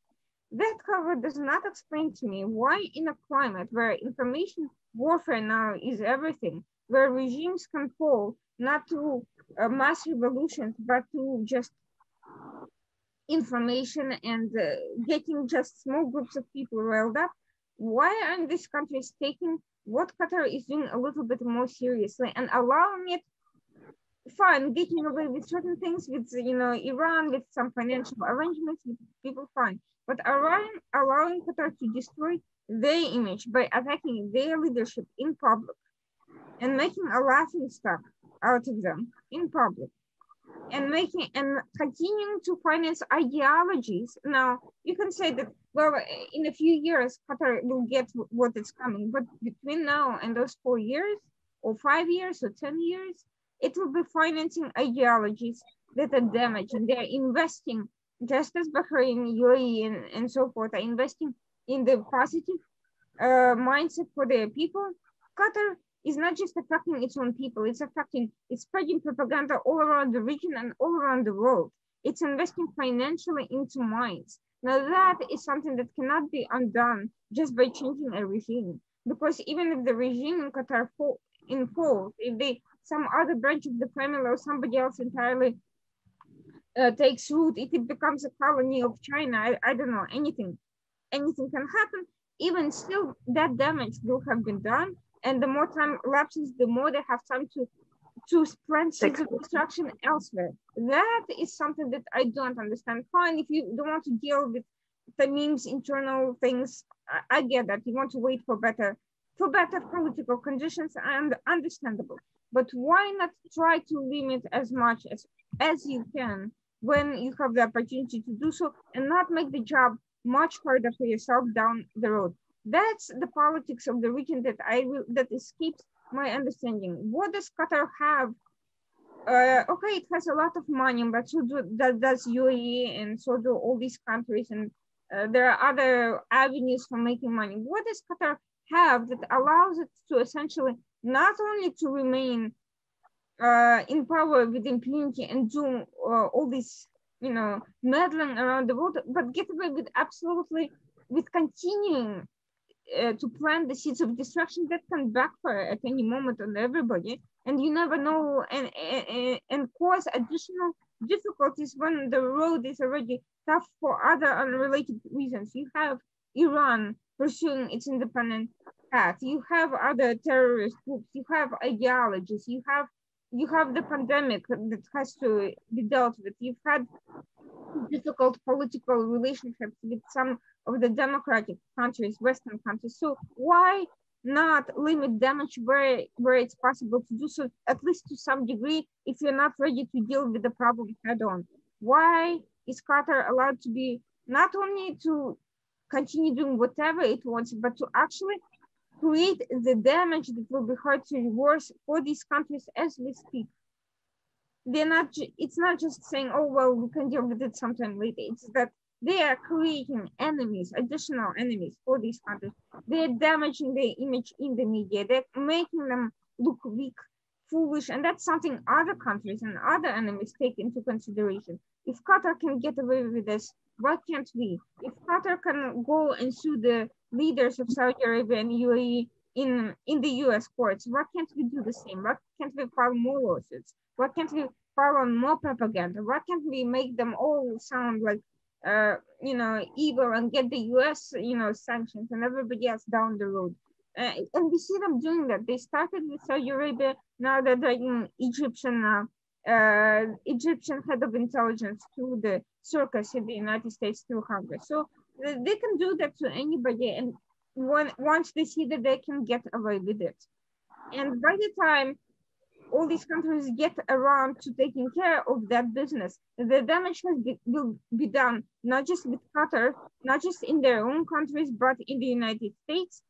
That, however, does not explain to me why in a climate where information warfare now is everything, where regimes can fall not to mass revolutions, but to just information and getting just small groups of people riled up, why aren't these countries taking what Qatar is doing a little bit more seriously and allowing it, fine, getting away with certain things with, Iran, with some financial arrangements with people, fine, but allowing Qatar to destroy their image by attacking their leadership in public and making a laughing stock out of them in public and continuing to finance ideologies. Now, you can say that, well, in a few years, Qatar will get what is coming, but between now and those 4 years, or 5 years, or 10 years, it will be financing ideologies that are damaging. They're investing, just as Bahrain, UAE, and so forth, are investing in the positive mindset for their people. Qatar is not just affecting its own people, it's spreading propaganda all around the region and all around the world. It's investing financially into mines. Now that is something that cannot be undone just by changing a regime. Because even if the regime in Qatar falls, if some other branch of the family or somebody else entirely takes root, if it becomes a colony of China, I don't know, anything can happen. Even still, that damage will have been done, and the more time lapses, the more they have time to spread seeds of destruction elsewhere. That is something that I don't understand. Fine, if you don't want to deal with Tamim's internal things, I get that. You want to wait for better political conditions, and understandable. But why not try to limit as much as you can when you have the opportunity to do so, and not make the job much harder for yourself down the road? That's the politics of the region that escapes my understanding. What does Qatar have? Okay, it has a lot of money, but does UAE, and so do all these countries, and there are other avenues for making money. What does Qatar have that allows it to essentially not only to remain in power with impunity and do all this, meddling around the world, but get away with continuing to plant the seeds of destruction that can backfire at any moment on everybody, and you never know, and cause additional difficulties when the road is already tough for other unrelated reasons. You have Iran pursuing its independent path. You have other terrorist groups. You have ideologies. You have the pandemic that has to be dealt with. You've had difficult political relationships with some of the democratic countries, Western countries. So why not limit damage where it's possible to do so, at least to some degree, if you're not ready to deal with the problem head on? Why is Qatar allowed to be not only to continue doing whatever it wants, but to actually create the damage that will be hard to reverse for these countries as we speak? It's not just saying, oh, well, we can deal with it sometime later. It's that they are creating enemies, additional enemies for these countries. They're damaging their image in the media. They're making them look weak, foolish, and that's something other countries and other enemies take into consideration. If Qatar can get away with this, why can't we? If Qatar can go and sue the leaders of Saudi Arabia and UAE in the US courts, why can't we do the same? Why can't we file more lawsuits? Why can't we file on more propaganda? Why can't we make them all sound like evil and get the US, sanctions and everybody else down the road? And we see them doing that. They started with Saudi Arabia. Now they're dragging Egyptian head of intelligence to the circus in the United States through Congress. So they can do that to anybody, and once they see that they can get away with it. And by the time all these countries get around to taking care of that business, the damage will be done, not just with Qatar, not just in their own countries, but in the United States,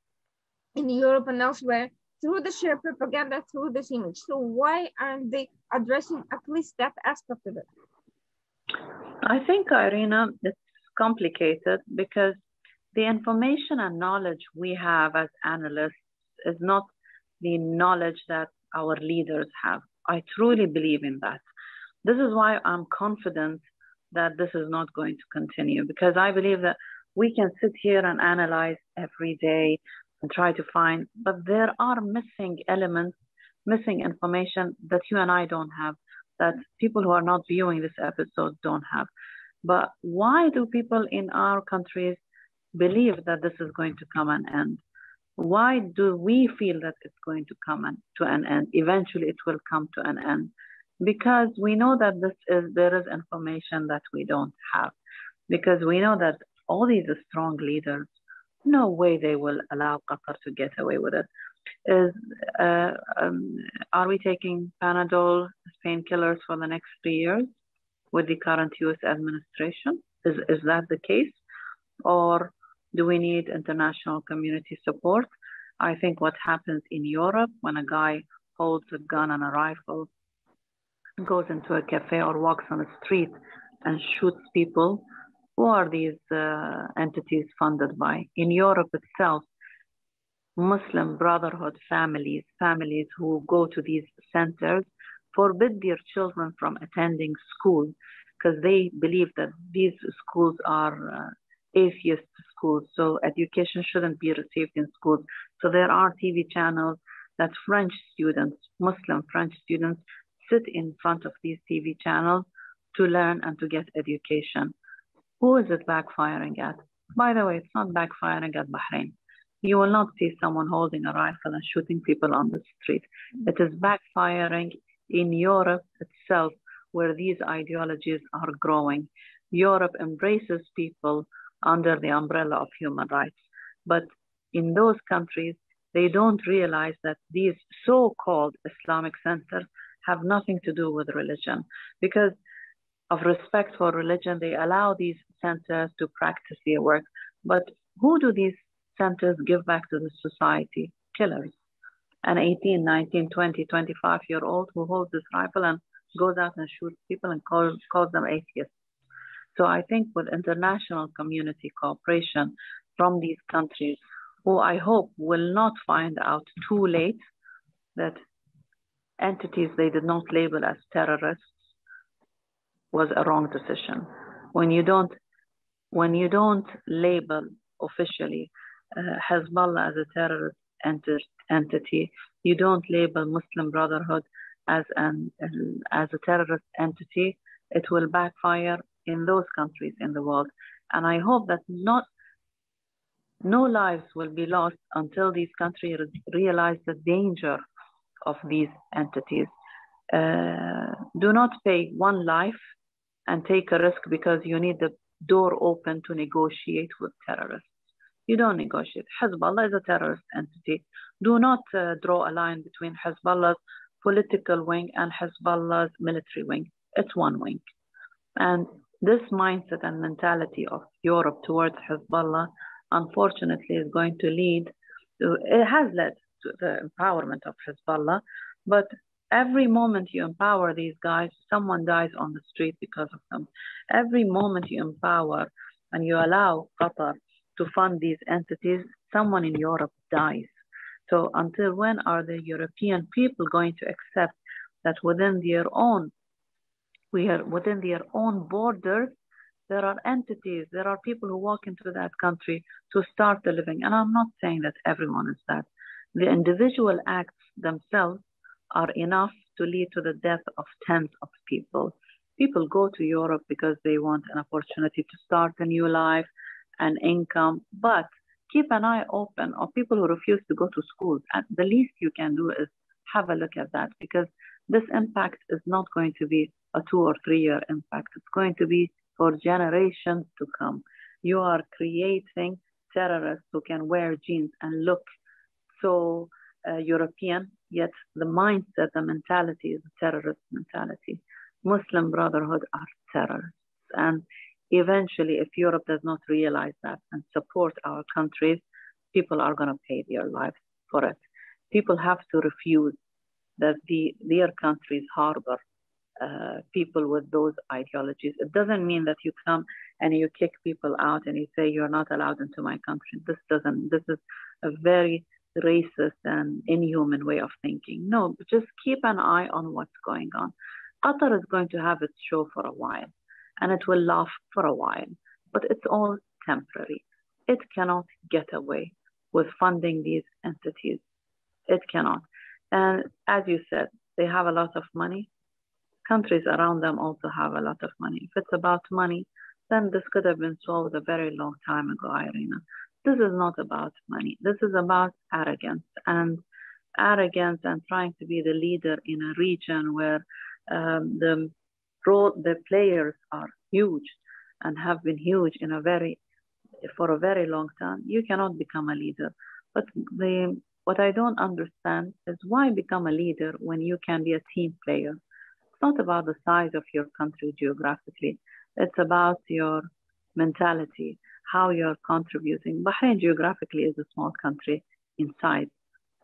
in Europe and elsewhere, through the sheer propaganda, through this image. So why aren't they addressing at least that aspect of it? I think, Irina, it's complicated because the information and knowledge we have as analysts is not the knowledge that our leaders have. I truly believe in that. This is why I'm confident that this is not going to continue, because I believe that we can sit here and analyze every day and try to find, but there are missing elements, missing information that you and I don't have, that people who are not viewing this episode don't have. But why do people in our countries believe that this is going to come an end? Why do we feel that it's going to come to an end? Eventually it will come to an end, because we know that there is information that we don't have, because we know that all these strong leaders, no way they will allow Qatar to get away with it. Are we taking Panadol painkillers for the next 3 years with the current US administration? Is that the case? Or do we need international community support? I think what happens in Europe when a guy holds a gun and a rifle, goes into a cafe or walks on the street and shoots people, who are these entities funded by? In Europe itself, Muslim Brotherhood families who go to these centers forbid their children from attending school because they believe that these schools are atheist schools, so education shouldn't be received in schools. So there are TV channels that French students, Muslim French students, sit in front of these TV channels to learn and to get education. Who is it backfiring at? By the way, it's not backfiring at Bahrain. You will not see someone holding a rifle and shooting people on the street. It is backfiring in Europe itself, where these ideologies are growing. Europe embraces people under the umbrella of human rights. But in those countries, they don't realize that these so-called Islamic centers have nothing to do with religion. Because of respect for religion, they allow these centers to practice their work. But who do these centers give back to the society? Killers. An 18, 19, 20, 25-year-old who holds this rifle and goes out and shoots people and calls them atheists. So I think with international community cooperation from these countries, who I hope will not find out too late that entities they did not label as terrorists was a wrong decision. When you don't label officially Hezbollah as a terrorist entity, you don't label Muslim Brotherhood as a terrorist entity, it will backfire in those countries in the world. And I hope that no lives will be lost until these countries realize the danger of these entities. Do not pay one life and take a risk because you need the door open to negotiate with terrorists. You don't negotiate. Hezbollah is a terrorist entity. Do not draw a line between Hezbollah's political wing and Hezbollah's military wing. It's one wing. And this mindset and mentality of Europe towards Hezbollah, unfortunately, is going to lead to, it has led to the empowerment of Hezbollah, but every moment you empower these guys, someone dies on the street because of them. Every moment you empower and you allow Qatar to fund these entities, someone in Europe dies. So until when are the European people going to accept that within their own borders, there are entities, there are people who walk into that country to start the living. And I'm not saying that everyone is that. The individual acts themselves are enough to lead to the death of tens of people. People go to Europe because they want an opportunity to start a new life, an income, but keep an eye open of people who refuse to go to school. And the least you can do is have a look at that, because this impact is not going to be a 2 or 3 year impact. It's going to be for generations to come. You are creating terrorists who can wear jeans and look so European, yet the mindset, the mentality is a terrorist mentality. Muslim Brotherhood are terrorists. And eventually, if Europe does not realize that and support our countries, people are going to pay their lives for it. People have to refuse that their countries harbor people with those ideologies. It doesn't mean that you come and you kick people out and you say you're not allowed into my country. This is a very racist and inhuman way of thinking. No, just keep an eye on what's going on. Qatar is going to have its show for a while, and it will laugh for a while, but it's all temporary. It cannot get away with funding these entities. It cannot. And as you said, they have a lot of money. Countries around them also have a lot of money. If it's about money, then this could have been solved a very long time ago, Irina. This is not about money. This is about arrogance and trying to be the leader in a region where the players are huge and have been huge for a very long time. You cannot become a leader. But what I don't understand is why become a leader when you can be a team player. It's not about the size of your country geographically. It's about your mentality, how you're contributing. Bahrain geographically is a small country in size,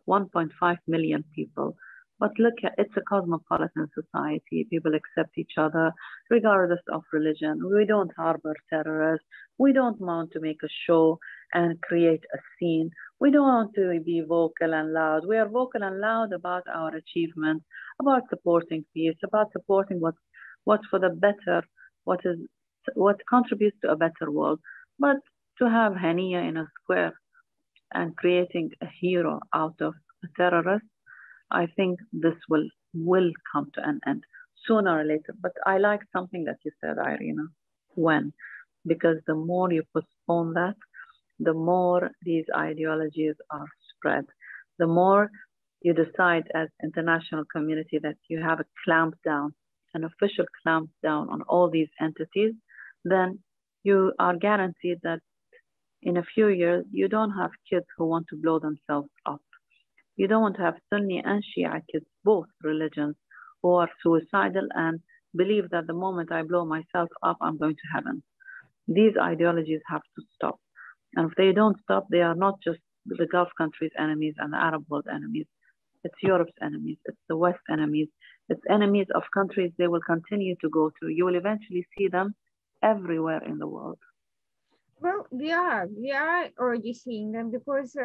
1.5 million people. But look, it's a cosmopolitan society. People accept each other regardless of religion. We don't harbor terrorists. We don't want to make a show and create a scene. We don't want to be vocal and loud. We are vocal and loud about our achievements, about supporting peace, about supporting what's for the better what contributes to a better world. But to have Hania in a square and creating a hero out of a terrorist, I think this will come to an end sooner or later. But I like something that you said, Irina, when, because the more you postpone that, the more these ideologies are spread, the more you decide as international community that you have a clamp down, an official clamp down on all these entities, then you are guaranteed that in a few years, you don't have kids who want to blow themselves up. You don't want to have Sunni and Shia kids, both religions, who are suicidal and believe that the moment I blow myself up, I'm going to heaven. These ideologies have to stop. And if they don't stop, they are not just the Gulf countries' enemies and the Arab world enemies. It's Europe's enemies. It's the West enemies. It's enemies of countries they will continue to go to. You will eventually see them everywhere in the world. Well, we are already seeing them because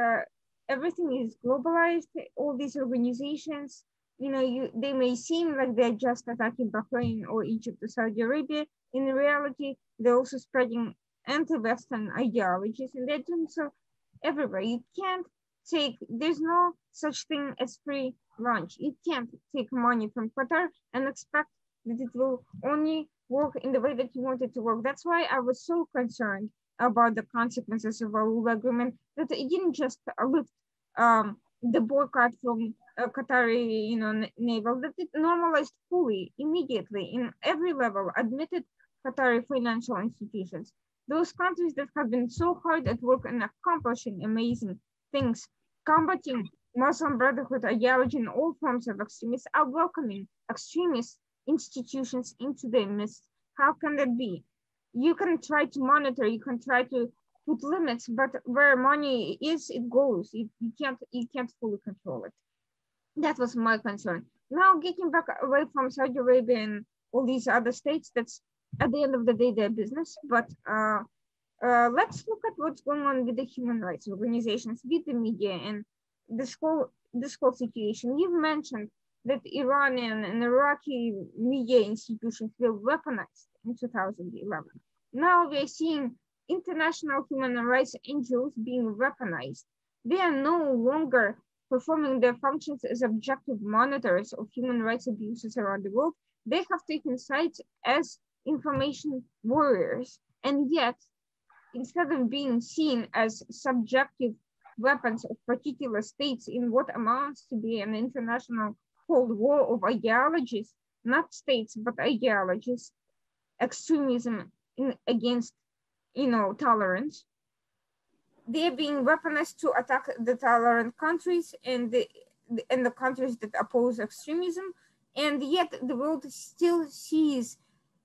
everything is globalized. All these organizations, they may seem like they're just attacking Bahrain or Egypt or Saudi Arabia. In reality, they're also spreading anti-Western ideologies, and they're doing so everywhere. You can't there's no such thing as free lunch. You can't take money from Qatar and expect that it will only work in the way that you want it to work. That's why I was so concerned about the consequences of our agreement, that it didn't just lift the boycott from Qatari, naval, that it normalized fully, immediately, in every level, admitted Qatari financial institutions. Those countries that have been so hard at work and accomplishing amazing things, combating Muslim Brotherhood ideology and all forms of extremists, are welcoming extremist institutions into their midst. How can that be? You can try to monitor, you can try to put limits, but where money is, it goes. You can't fully control it. That was my concern. Now, getting back away from Saudi Arabia and all these other states, that's at the end of the day their business. But let's look at what's going on with the human rights organizations, with the media, and this whole situation. You've mentioned that Iranian and Iraqi media institutions were weaponized in 2011. Now we're seeing international human rights NGOs being weaponized. They are no longer performing their functions as objective monitors of human rights abuses around the world. They have taken sides as information warriors. And yet, instead of being seen as subjective weapons of particular states in what amounts to be an international Cold War of ideologies, not states, but ideologies, extremism against, tolerance, they're being weaponized to attack the tolerant countries and the countries that oppose extremism. And yet the world still sees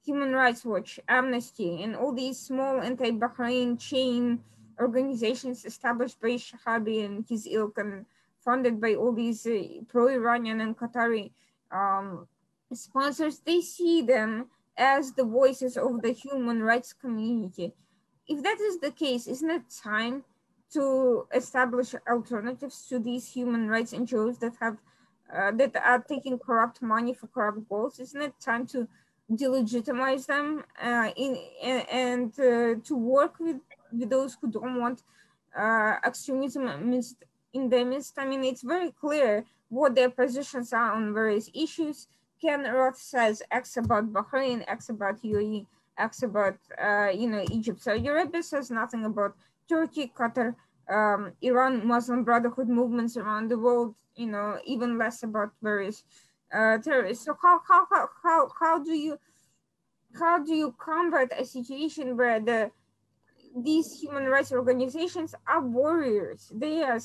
Human Rights Watch, Amnesty, and all these small anti-Bahrain chain organizations established by Shahabi and his ilk and funded by all these pro-Iranian and Qatari sponsors. They see them as the voices of the human rights community. If that is the case, isn't it time to establish alternatives to these human rights NGOs that are taking corrupt money for corrupt goals? Isn't it time to delegitimize them and to work with those who don't want extremism in their midst? I mean, it's very clear what their positions are on various issues. Ken Roth says X about Bahrain, X about UAE, X about Egypt. Saudi Arabia says nothing about Turkey, Qatar, Iran, Muslim Brotherhood movements around the world. Even less about various terrorists. So how do you combat a situation where these human rights organizations are warriors? Their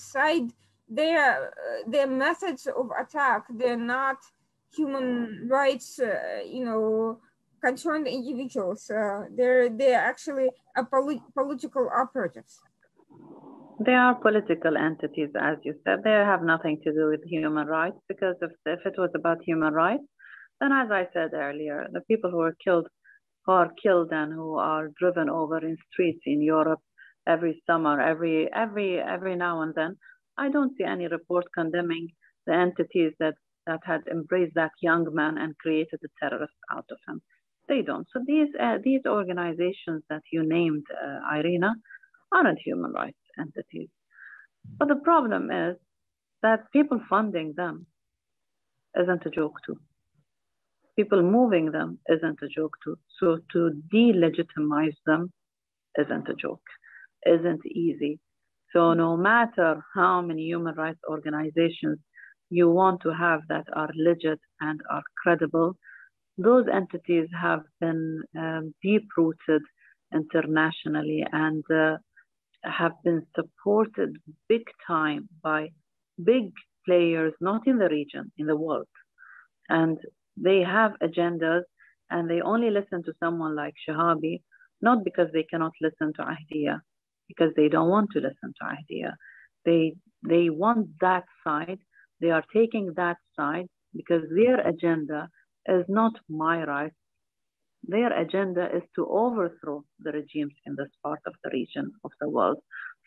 methods of attack, they're not human rights concerned individuals. They're actually political operatives. They are political entities, as you said. They have nothing to do with human rights, because if it was about human rights, then as I said earlier, the people who are killed and who are driven over in streets in Europe every summer, every now and then, I don't see any report condemning the entities that had embraced that young man and created a terrorist out of him. They don't. So these organizations that you named, Irina, aren't human rights entities. But the problem is that people funding them isn't a joke too. People moving them isn't a joke too. So to delegitimize them isn't a joke, isn't easy. So no matter how many human rights organizations you want to have that are legit and are credible, those entities have been deep-rooted internationally and have been supported big time by big players, not in the region, in the world. And they have agendas and they only listen to someone like Shahabi, not because they cannot listen to Ahdeya, because they don't want to listen to Ahdeya. They want that side. They are taking that side because their agenda is not my right. Their agenda is to overthrow the regimes in this part of the region of the world.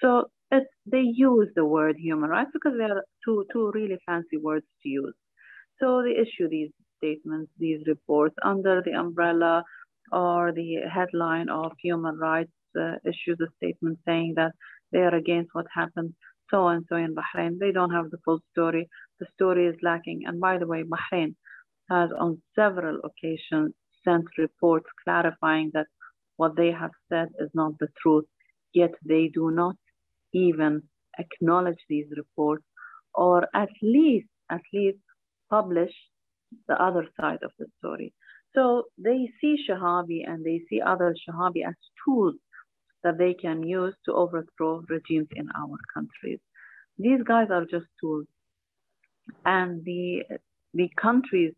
So they use the word human rights because they are two really fancy words to use. So they issue these statements, these reports under the umbrella or the headline of human rights, issues a statement saying that they are against what happened so and so in Bahrain. They don't have the full story. The story is lacking. And by the way, Bahrain has on several occasions sent reports clarifying that what they have said is not the truth, yet they do not even acknowledge these reports or at least publish the other side of the story. So they see Shahabi and they see other Shahabi as tools that they can use to overthrow regimes in our countries. These guys are just tools. And the countries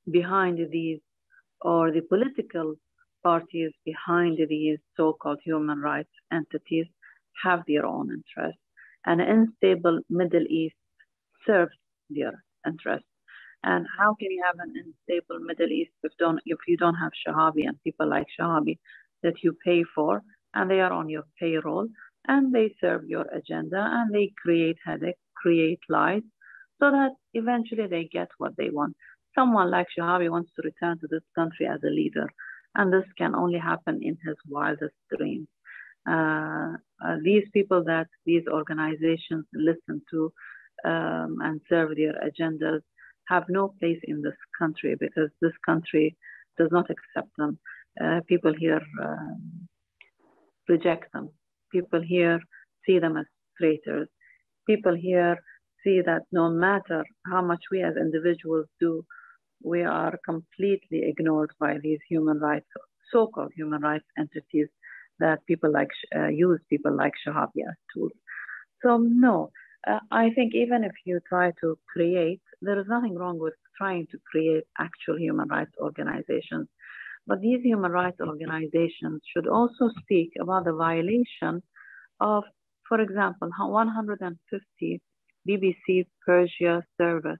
behind these, or the political parties behind these so-called human rights entities, have their own interests. An unstable Middle East serves their interests. And how can you have an unstable Middle East if you don't have Shahabi and people like Shahabi that you pay for, and they are on your payroll, and they serve your agenda, and they create headache, create lies, so that eventually they get what they want. Someone like Shahabi wants to return to this country as a leader, and this can only happen in his wildest dreams. These people that these organizations listen to and serve their agendas have no place in this country because this country does not accept them. People here reject them. People here see them as traitors. People here see that no matter how much we as individuals do, we are completely ignored by these human rights, so-called human rights entities that people like use people like Shahabi as tools. So no, I think even if you try to create, there is nothing wrong with trying to create actual human rights organizations. But these human rights organizations should also speak about the violation of, for example, how 150 BBC Persia service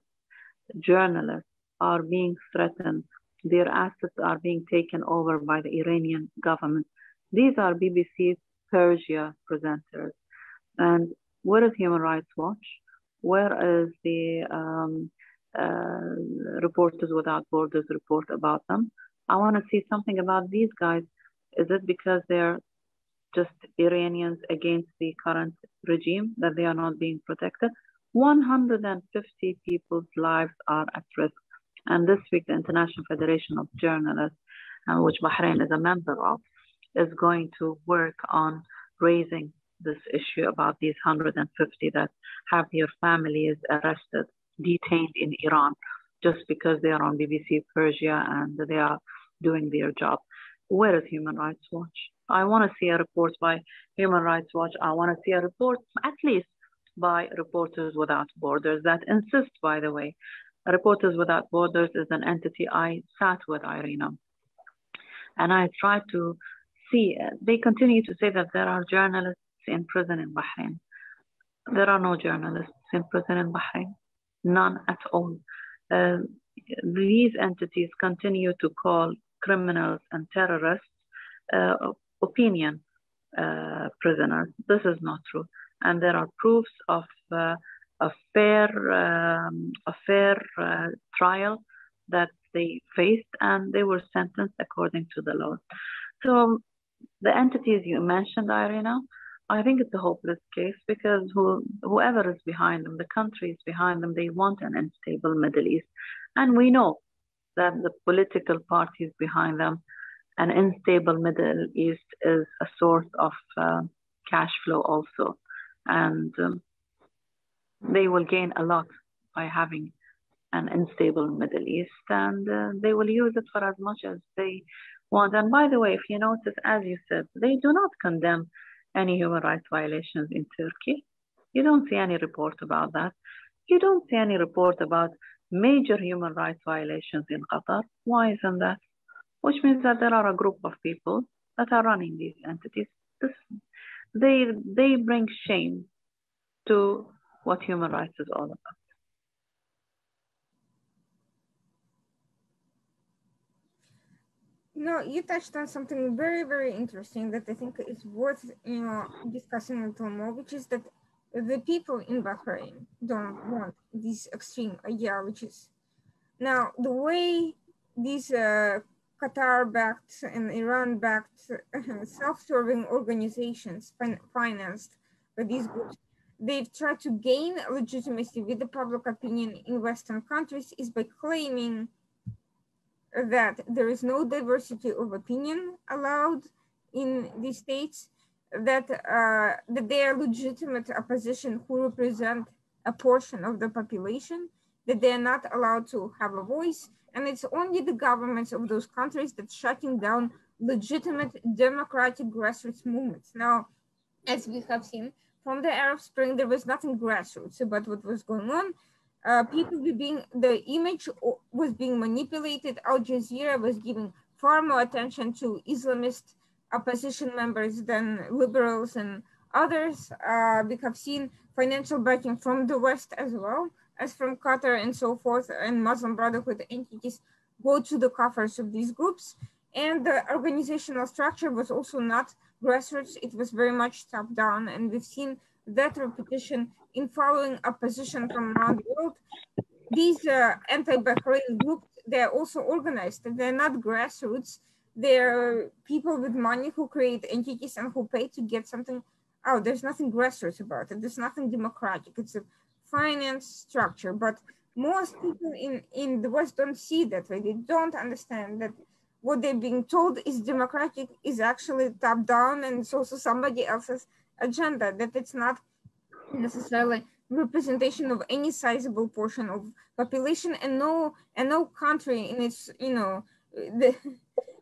journalists are being threatened. Their assets are being taken over by the Iranian government. These are BBC Persia presenters. And where is Human Rights Watch? Where is the Reporters Without Borders report about them? I want to see something about these guys. Is it because they're just Iranians against the current regime that they are not being protected? 150 people's lives are at risk. And this week, the International Federation of Journalists, which Bahrain is a member of, is going to work on raising this issue about these 150 that have their families arrested, detained in Iran, just because they are on BBC Persia and they are doing their job. Where is Human Rights Watch? I want to see a report by Human Rights Watch. I want to see a report, at least by Reporters Without Borders, that insist, by the way. Reporters Without Borders is an entity I sat with, Irina. And I tried to see, they continue to say that there are journalists in prison in Bahrain. There are no journalists in prison in Bahrain, none at all. These entities continue to call criminals and terrorists opinion prisoners. This is not true. And there are proofs of a fair trial that they faced, and they were sentenced according to the law. So the entities you mentioned, Irina, I think it's a hopeless case because whoever is behind them, the countries behind them, they want an unstable Middle East. And we know that the political parties behind them, an unstable Middle East is a source of cash flow also. And they will gain a lot by having an unstable Middle East, and they will use it for as much as they want. And by the way, if you notice, as you said, they do not condemn any human rights violations in Turkey. You don't see any report about that. You don't see any report about major human rights violations in Qatar. Why isn't that? Which means that there are a group of people that are running these entities. They bring shame to what human rights is all about. No, you touched on something very, very interesting that I think is worth, discussing a little more, which is that the people in Bahrain don't want this extreme ideologies. Now, the way these Qatar-backed and Iran-backed self-serving organizations financed by these groups, they've tried to gain legitimacy with the public opinion in Western countries is by claiming that there is no diversity of opinion allowed in these states, that they are legitimate opposition who represent a portion of the population, that they are not allowed to have a voice, and it's only the governments of those countries that's shutting down legitimate democratic grassroots movements. Now, as we have seen from the Arab Spring, there was nothing grassroots about what was going on. People were the image was being manipulated. Al Jazeera was giving far more attention to Islamist opposition members than liberals and others. We have seen financial backing from the West as well as from Qatar and so forth, and Muslim Brotherhood entities go to the coffers of these groups. And the organizational structure was also not grassroots. It was very much top down. And we've seen that repetition in following opposition from around the world. These anti-Bahrain groups, they're also organized. They're not grassroots. They're people with money who create entities and who pay to get something out. There's nothing grassroots about it. There's nothing democratic. It's a finance structure. But most people in the West don't see that way. They don't understand that what they're being told is democratic is actually top down, and it's also somebody else's agenda, that it's not necessarily representation of any sizable portion of population, and no country in its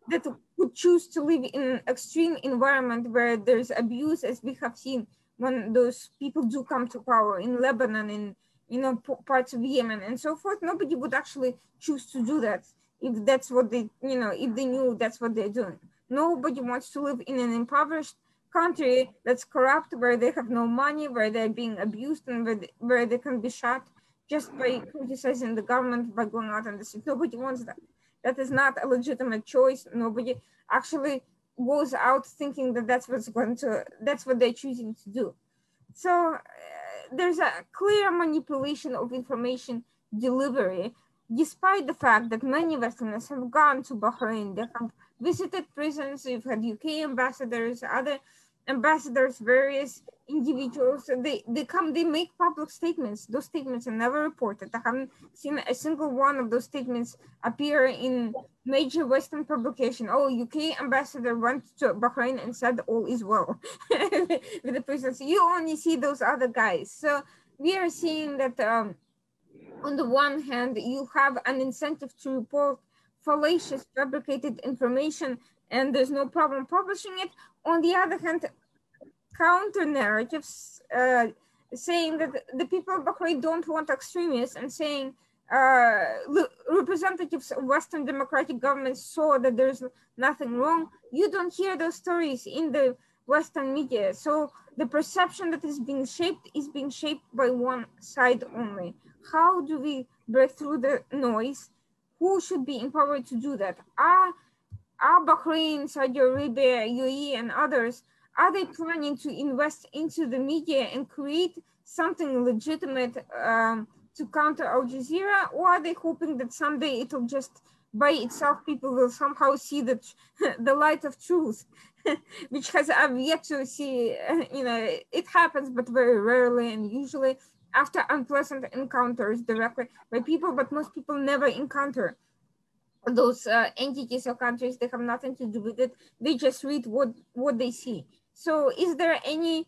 that would choose to live in an extreme environment where there's abuse, as we have seen when those people do come to power in Lebanon, in parts of Yemen and so forth. Nobody would actually choose to do that if that's what they if they knew that's what they're doing. Nobody wants to live in an impoverished country that's corrupt, where they have no money, where they're being abused, and where they can be shot just by criticizing the government, by going out on the street. Nobody wants that. That is not a legitimate choice. Nobody actually goes out thinking that that's what they're choosing to do. So there's a clear manipulation of information delivery, despite the fact that many Westerners have gone to Bahrain. They have visited prisons. We've had UK ambassadors, other ambassadors, various individuals. They make public statements. Those statements are never reported. I haven't seen a single one of those statements appear in major Western publication. Oh, UK ambassador went to Bahrain and said all is well with the prisons. You only see those other guys. So we are seeing that on the one hand, you have an incentive to report fallacious, fabricated information, and there's no problem publishing it. On the other hand, counter narratives saying that the people of Bahrain don't want extremists, and saying representatives of Western democratic governments saw that there's nothing wrong. You don't hear those stories in the Western media. So the perception that is being shaped by one side only. How do we break through the noise? Who should be empowered to do that? Are Bahrain, Saudi Arabia, UAE, and others, are they planning to invest into the media and create something legitimate to counter Al Jazeera, or are they hoping that someday it'll just by itself, people will somehow see the light of truth, which has I've yet to see. It happens, but very rarely, and usually after unpleasant encounters directly by people. But most people never encounter those entities or countries. They have nothing to do with it. They just read what they see. So is there any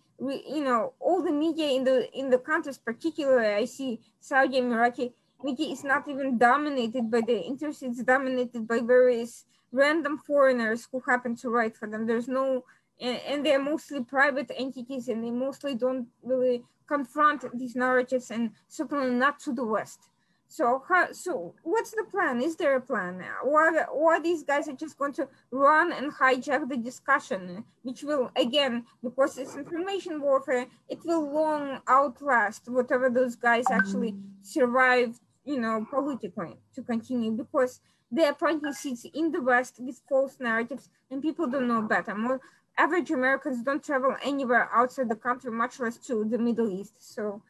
all the media in the countries, particularly I see Saudi Emirati media, is not even dominated by the interests. It's dominated by various random foreigners who happen to write for them. There's no and they're mostly private entities, and they mostly don't really confront these narratives, and certainly not to the West. So what's the plan? Is there a plan now? Or these guys are just going to run and hijack the discussion, which will, again, because it's information warfare, it will long outlast whatever those guys actually survive, politically to continue, because they are planting seeds in the West with false narratives, and people don't know better. More average Americans don't travel anywhere outside the country, much less to the Middle East. So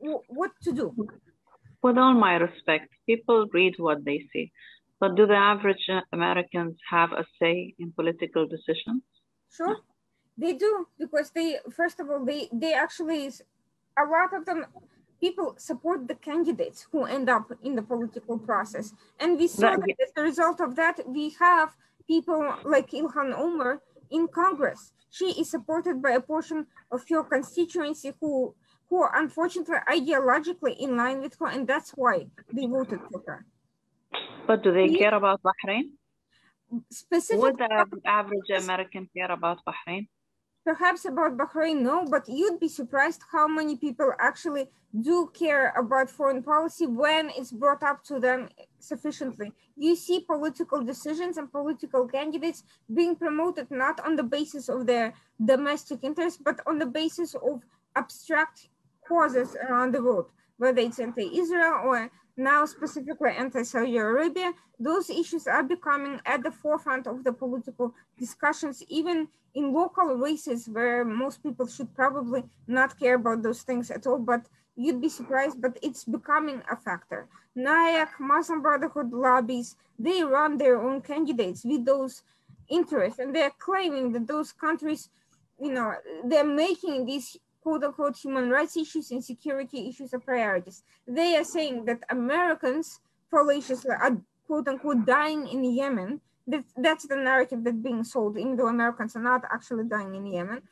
what to do? With all my respect, people read what they see. But do the average Americans have a say in political decisions? Sure, they do, because first of all, they actually, a lot of them, people support the candidates who end up in the political process. And we saw that as a result of that, we have people like Ilhan Omar in Congress. She is supported by a portion of your constituency who are unfortunately ideologically in line with her, and that's why they voted for her. But do they care about Bahrain? Specifically, would the average American care about Bahrain? Perhaps about Bahrain, no, but you'd be surprised how many people actually do care about foreign policy when it's brought up to them sufficiently. You see political decisions and political candidates being promoted not on the basis of their domestic interests, but on the basis of abstract causes around the world, whether it's anti-Israel or now specifically anti-Saudi Arabia. Those issues are becoming at the forefront of the political discussions, even in local races where most people should probably not care about those things at all, but you'd be surprised, but it's becoming a factor. NIAC, Muslim Brotherhood lobbies, they run their own candidates with those interests, and they're claiming that those countries, they're making these quote-unquote human rights issues and security issues are priorities. They are saying that Americans fallaciously are quote-unquote dying in Yemen. That's the narrative that's being sold, even though Americans are not actually dying in Yemen,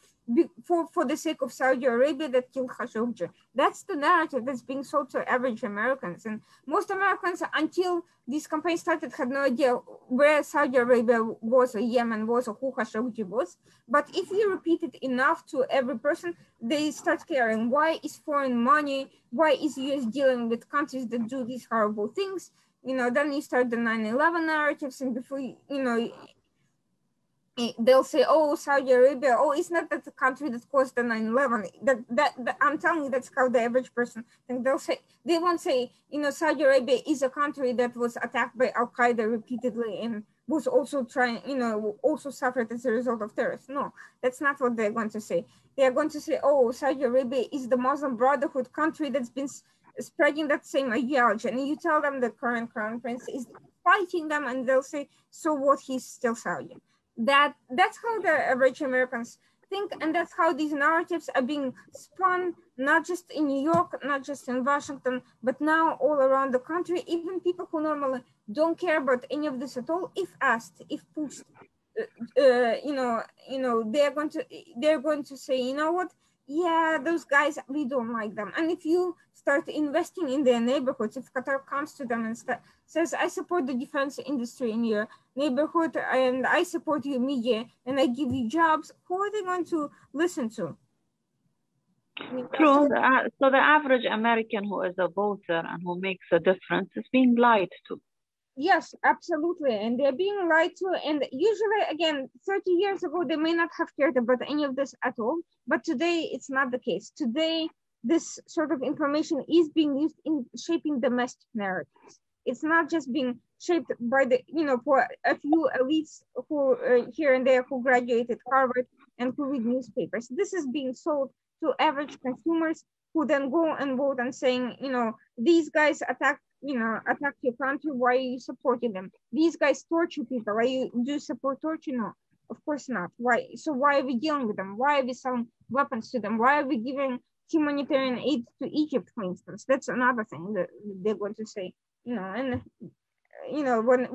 for the sake of Saudi Arabia that killed Khashoggi. That's the narrative that's being sold to average Americans. And most Americans, until this campaign started, had no idea where Saudi Arabia was, or Yemen was, or who Khashoggi was. But if you repeat it enough to every person, they start caring. Why is foreign money? Why is US dealing with countries that do these horrible things? Then you start the 9/11 narratives, and before they'll say, oh, Saudi Arabia, oh, it's not that the country that caused the 9/11. That I'm telling you, that's how the average person thinks. They won't say, Saudi Arabia is a country that was attacked by Al Qaeda repeatedly and was also also suffered as a result of terrorists. No, that's not what they're going to say. They are going to say, oh, Saudi Arabia is the Muslim Brotherhood country that's been spreading that same ideology. And you tell them the current crown prince is fighting them, and they'll say, so what, he's still Saudi. That's how the average Americans think, and that's how these narratives are being spun, not just in New York, not just in Washington, but now all around the country. Even people who normally don't care about any of this at all, if asked, if pushed, they're going to say, you know what? Yeah, those guys, we don't like them. And if you start investing in their neighborhoods, if Qatar comes to them and says, I support the defense industry in your neighborhood, and I support your media, and I give you jobs, who are they going to listen to? True. So the average American who is a voter and who makes a difference is being lied to. Yes, absolutely. And they're being lied to. And usually, again, 30 years ago, they may not have cared about any of this at all. But today, it's not the case. Today, this sort of information is being used in shaping domestic narratives. It's not just being shaped by for a few elites who here and there who graduated Harvard and who read newspapers. This is being sold to average consumers who then go and vote and saying, these guys attacked attack your country, why are you supporting them? These guys torture people. Do you support torture? No, of course not. Why? So why are we dealing with them? Why are we selling weapons to them? Why are we giving humanitarian aid to Egypt, for instance? That's another thing that they're going to say. And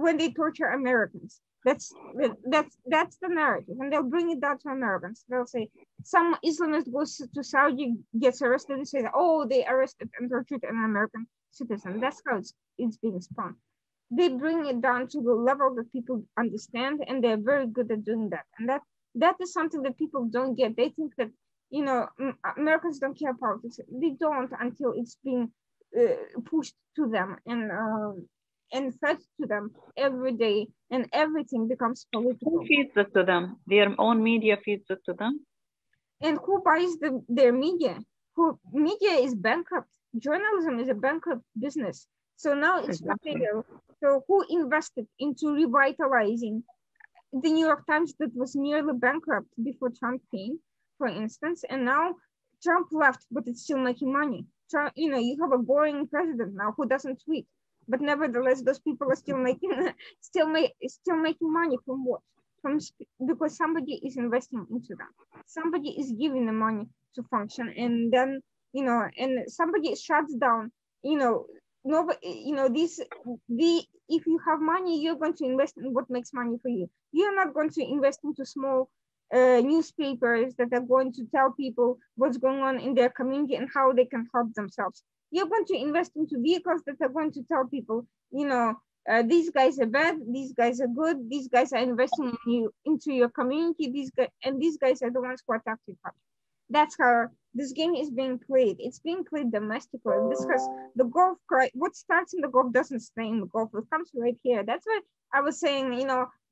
when they torture Americans, that's the narrative, and they'll bring it down to Americans. They'll say some Islamist goes to Saudi, gets arrested, and say, oh, they arrested and tortured an American citizen. That's how it's being spun. They bring it down to the level that people understand, and they're very good at doing that. And that is something that people don't get. They think that Americans don't care politics. They don't until it's being pushed to them and fed to them every day, and everything becomes political. Who feeds it to them? Their own media feeds it to them? And who buys their media? Media is bankrupt. Journalism is a bankrupt business. So now it's failure. So who invested into revitalizing the New York Times that was nearly bankrupt before Trump came, for instance, and now Trump left, but it's still making money. Trump, you have a boring president now who doesn't tweet, but nevertheless, those people are still making money from what? Because somebody is investing into them. Somebody is giving them money to function, and then and somebody shuts down. If you have money, you're going to invest in what makes money for you. You're not going to invest into small newspapers that are going to tell people what's going on in their community and how they can help themselves. You're going to invest into vehicles that are going to tell people, these guys are bad, these guys are good, these guys are investing into your community, these guys are the ones who attack your country. That's how this game is being played. It's being played domestically. Because the Gulf, what starts in the Gulf doesn't stay in the Gulf. It comes right here. That's what I was saying.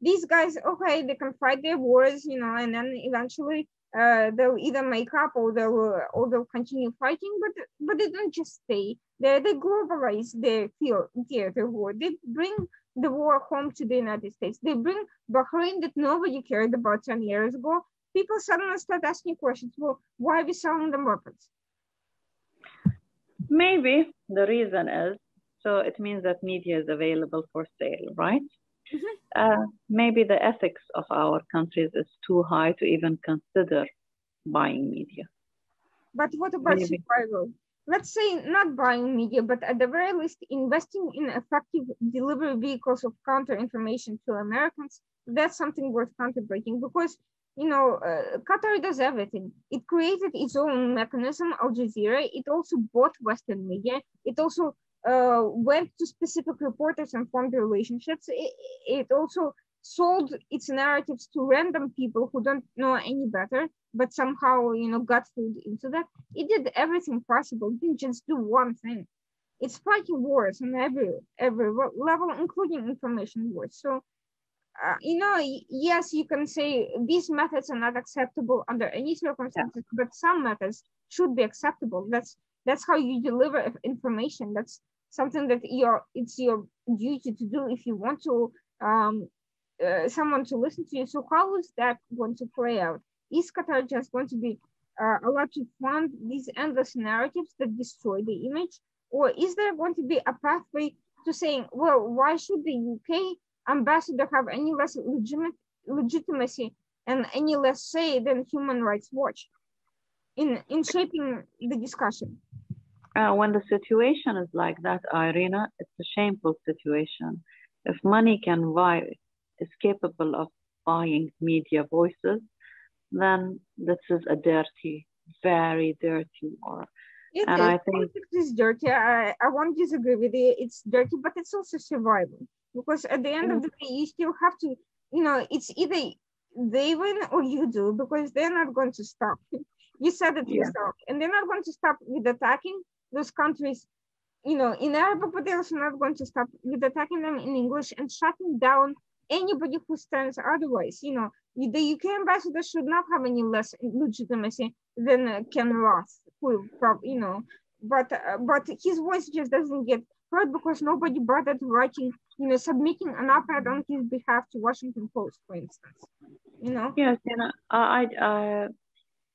These guys, okay, they can fight their wars, and then eventually they'll either make up or they'll continue fighting. But they don't just stay. They globalize their theater war. They bring the war home to the United States. They bring Bahrain that nobody cared about 10 years ago. People suddenly start asking questions. Well, why are we selling them weapons? Maybe the reason is, so it means that media is available for sale, right? Mm-hmm. Maybe the ethics of our countries is too high to even consider buying media. But what about survival? Let's say not buying media, but at the very least, investing in effective delivery vehicles of counter-information to Americans. That's something worth contemplating, because Qatar does everything. It created its own mechanism, Al Jazeera. It also bought Western media. It also went to specific reporters and formed relationships. It also sold its narratives to random people who don't know any better, but somehow, got fooled into that. It did everything possible. It didn't just do one thing. It's fighting wars on every level, including information wars. So, yes, you can say these methods are not acceptable under any circumstances, but some methods should be acceptable. That's how you deliver information. That's something that it's your duty to do if you want to someone to listen to you. So how is that going to play out? Is Qatar just going to be allowed to fund these endless narratives that destroy the image, or is there going to be a pathway to saying, well, why should the UK ambassador have any less legitimacy and any less say than Human Rights Watch in shaping the discussion? When the situation is like that, Irina, it's a shameful situation. If money is capable of buying media voices, then this is a dirty, very dirty war. I think it's dirty. I won't disagree with you. It's dirty, but it's also survival. Because at the end of the day, you still have to, it's either they win or you do, because they're not going to stop. You said it yourself. And they're not going to stop with attacking those countries, in Arabic, but they're also not going to stop with attacking them in English and shutting down anybody who stands otherwise. The UK ambassador should not have any less legitimacy than Ken Ross, who probably, but his voice just doesn't get heard because nobody bothered writing, submitting an op-ed on his behalf to Washington Post, for instance. Yes,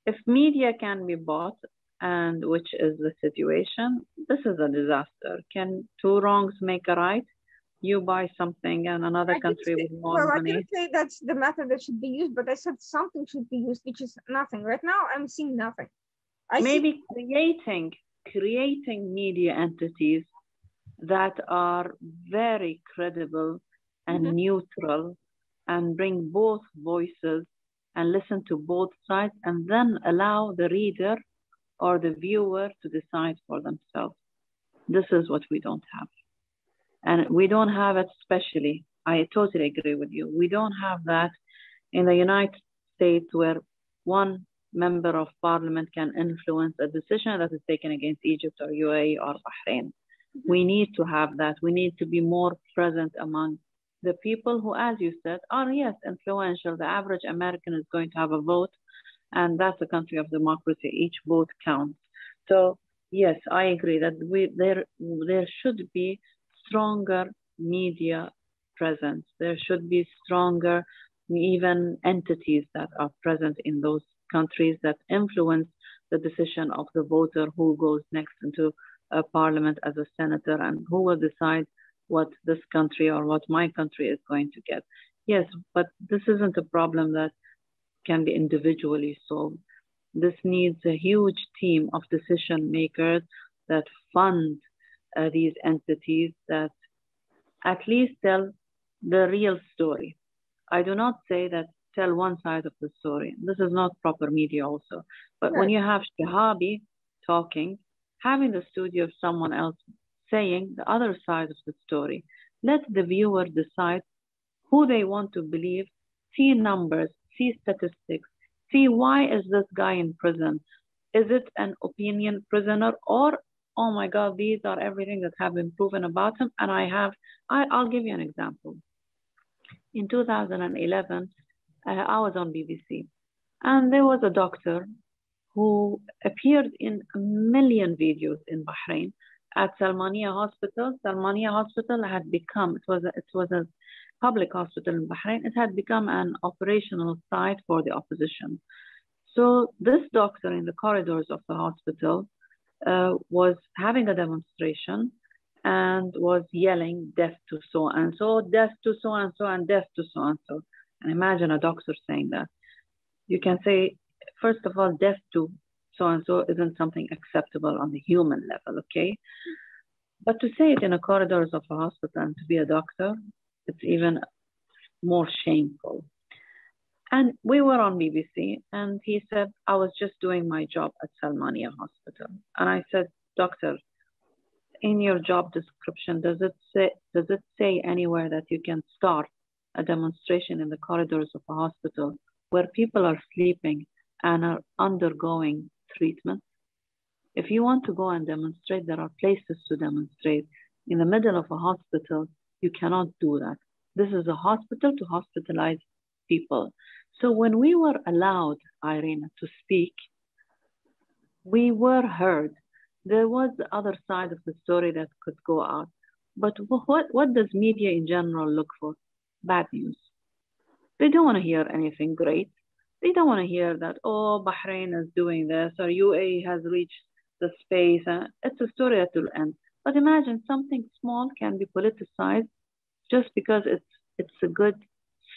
if media can be bought, and which is the situation. This is a disaster. Can two wrongs make a right? You buy something and another country with more well, money. I didn't say that's the method that should be used, but I said something should be used, which is nothing. Right now, I'm seeing nothing. Maybe creating media entities that are very credible and neutral and bring both voices and listen to both sides and then allow the reader or the viewer to decide for themselves. This is what we don't have. And we don't have it, especially, I totally agree with you. We don't have that in the United States where one member of parliament can influence a decision that is taken against Egypt or UAE or Bahrain. We need to have that. We need to be more present among the people who, as you said, are, yes, influential. The average American is going to have a vote, and that's a country of democracy. Each vote counts. So, yes, I agree that there should be stronger media presence. There should be stronger even entities that are present in those countries that influence the decision of the voter who goes next into a parliament as a senator and who will decide what this country or what my country is going to get. Yes, but this isn't a problem that can be individually solved. This needs a huge team of decision makers that fund these entities that at least tell the real story. I do not say that tell one side of the story. This is not proper media also. But when you have Shahabi talking, having the studio of someone else saying the other side of the story, let the viewer decide who they want to believe, see numbers, see statistics, see why is this guy in prison? Is it an opinion prisoner or, oh my God, these are everything that have been proven about him. And I'll give you an example. In 2011, I was on BBC and there was a doctor who appeared in a million videos in Bahrain at Salmania Hospital. Salmania Hospital had become, it was a public hospital in Bahrain. It had become an operational site for the opposition. So this doctor in the corridors of the hospital was having a demonstration and was yelling death to so-and-so, death to so-and-so, and death to so-and-so. And imagine a doctor saying that. You can say, first of all, death to so-and-so isn't something acceptable on the human level, okay? But to say it in the corridors of a hospital and to be a doctor, it's even more shameful. And we were on BBC and he said, I was just doing my job at Salmania Hospital. And I said, doctor, in your job description, does it say anywhere that you can start a demonstration in the corridors of a hospital where people are sleeping and are undergoing treatment? If you want to go and demonstrate, there are places to demonstrate. In the middle of a hospital, you cannot do that. This is a hospital to hospitalize people. So when we were allowed, Irina, to speak, we were heard. There was the other side of the story that could go out. But what does media in general look for? Bad news. They don't want to hear anything great. They don't want to hear that, oh, Bahrain is doing this or UAE has reached the space. It's a story that will end. But imagine something small can be politicized just because it's a good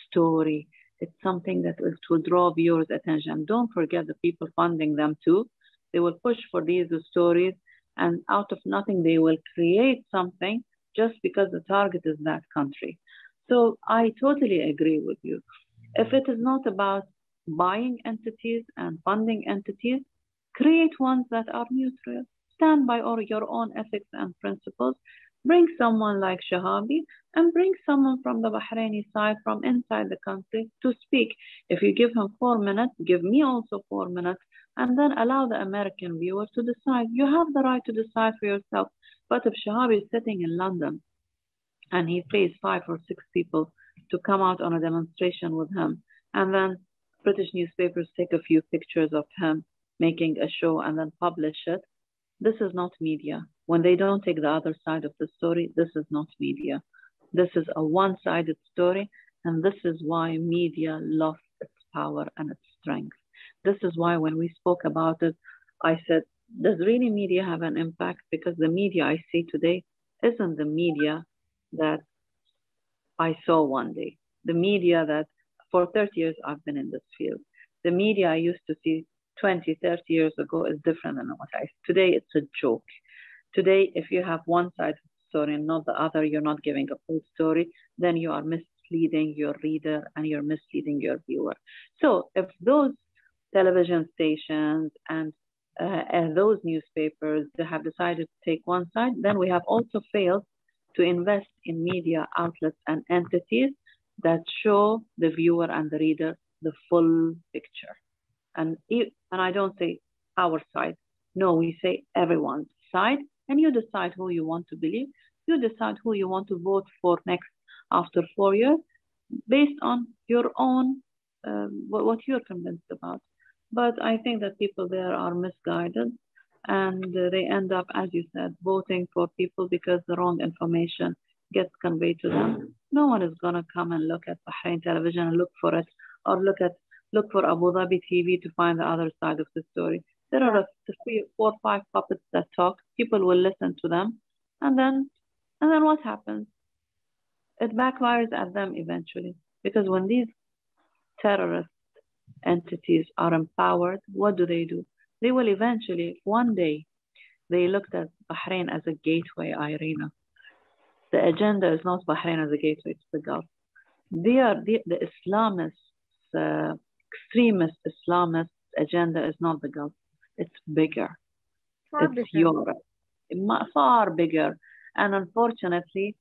story. It's something that will draw viewers' attention. Don't forget the people funding them too. They will push for these stories, and out of nothing, they will create something just because the target is that country. So I totally agree with you. If it is not about buying entities and funding entities, create ones that are neutral. Stand by your own ethics and principles. Bring someone like Shahabi and bring someone from the Bahraini side, from inside the country to speak. If you give him 4 minutes, give me also 4 minutes, and then allow the American viewer to decide. You have the right to decide for yourself. But if Shahabi is sitting in London and he pays 5 or 6 people to come out on a demonstration with him, and then British newspapers take a few pictures of him making a show and then publish it, this is not media. When they don't take the other side of the story, this is not media. This is a one-sided story, and this is why media lost its power and its strength. This is why when we spoke about it, I said does really media have an impact? Because the media I see today isn't the media that I saw one day. The media that for 30 years I've been in this field. The media I used to see 20, 30 years ago is different than what I see. Today it's a joke. Today, if you have one side of the story and not the other, you're not giving a full story, then you are misleading your reader and you're misleading your viewer. So if those television stations and those newspapers they have decided to take one side, then we have also failed to invest in media outlets and entities that show the viewer and the reader the full picture. And I don't say our side. No, we say everyone's side. And you decide who you want to believe. You decide who you want to vote for next after 4 years based on your own, what you're convinced about. But I think that people there are misguided and they end up, as you said, voting for people because the wrong information gets conveyed to them. No one is going to come and look at Bahrain television and look for it, or look for Abu Dhabi TV to find the other side of the story. There are 3, 4, 5 puppets that talk. People will listen to them, and then what happens? It backfires at them eventually, because when these terrorist entities are empowered, what do? They will eventually, one day, they looked at Bahrain as a gateway, Irina. The agenda is not Bahrain as a gateway to the Gulf. They are the Islamists, extremist Islamist agenda is not the Gulf. It's bigger. It's Europe, far bigger. And unfortunately,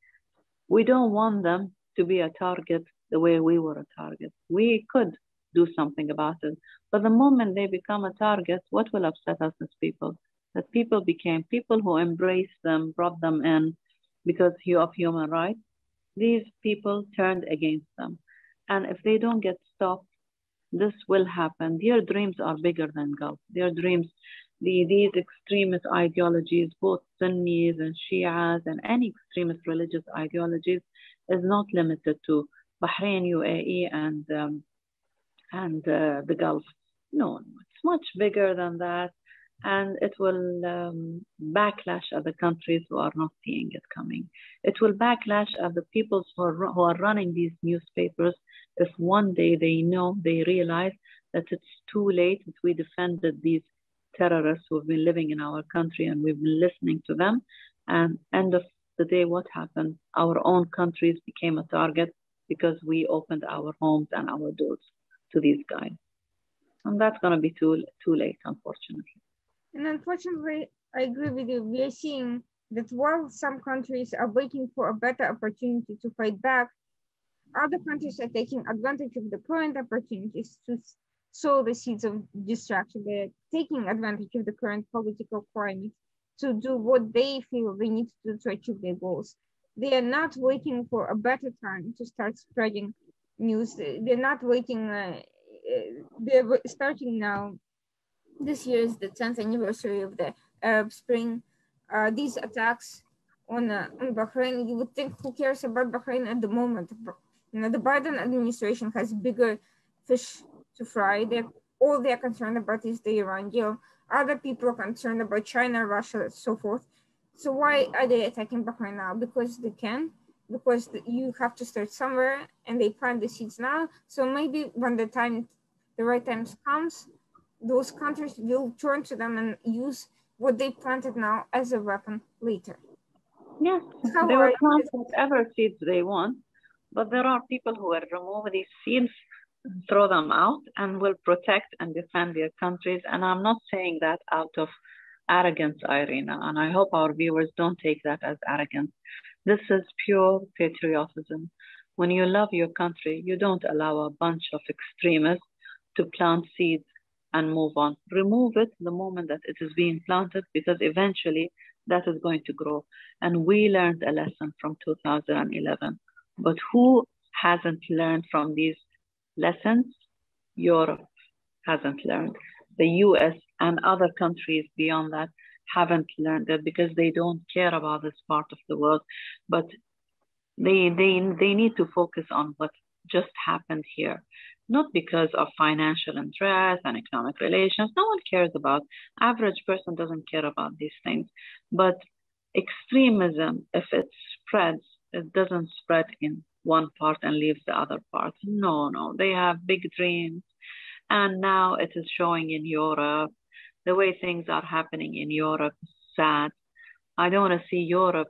we don't want them to be a target the way we were a target. We could do something about it. But the moment they become a target, what will upset us as people? That people became people who embraced them, brought them in because of human rights. These people turned against them. And if they don't get stopped, this will happen. Their dreams are bigger than Gulf. Their dreams, these extremist ideologies, both Sunnis and Shias and any extremist religious ideologies, is not limited to Bahrain, UAE, and the Gulf. No, it's much bigger than that. And it will backlash at the countries who are not seeing it coming. It will backlash at the people who are running these newspapers if one day they realize that it's too late, that we defended these terrorists who have been living in our country and we've been listening to them. And end of the day, what happened? Our own countries became a target because we opened our homes and our doors to these guys. And that's going to be too late, unfortunately. And unfortunately, I agree with you. We are seeing that while some countries are waiting for a better opportunity to fight back, other countries are taking advantage of the current opportunities to sow the seeds of distraction. They're taking advantage of the current political climate to do what they feel they need to do to achieve their goals. They are not waiting for a better time to start spreading news. They're not waiting. They're starting now. This year is the 10th anniversary of the Arab Spring. These attacks on Bahrain, you would think, who cares about Bahrain at the moment? You know, the Biden administration has bigger fish to fry. All they're concerned about is the Iran deal. Other people are concerned about China, Russia, and so forth. So why are they attacking Bahrain now? Because they can. Because you have to start somewhere, and they plant the seeds now. So maybe when the right time comes, those countries will turn to them and use what they planted now as a weapon later. Yes, they will plant whatever seeds they want, but there are people who will remove these seeds, throw them out, and will protect and defend their countries. And I'm not saying that out of arrogance, Irina, and I hope our viewers don't take that as arrogance. This is pure patriotism. When you love your country, you don't allow a bunch of extremists to plant seeds and move on. Remove it the moment that it is being planted, because eventually that is going to grow. And we learned a lesson from 2011. But who hasn't learned from these lessons? Europe hasn't learned. The US and other countries beyond that haven't learned it because they don't care about this part of the world. But they need to focus on what just happened here. not because of financial interest and economic relations. No one cares about, average person doesn't care about these things. But extremism, if it spreads, it doesn't spread in one part and leaves the other part. No, they have big dreams. And now it is showing in Europe. The way things are happening in Europe is sad. I don't want to see Europe,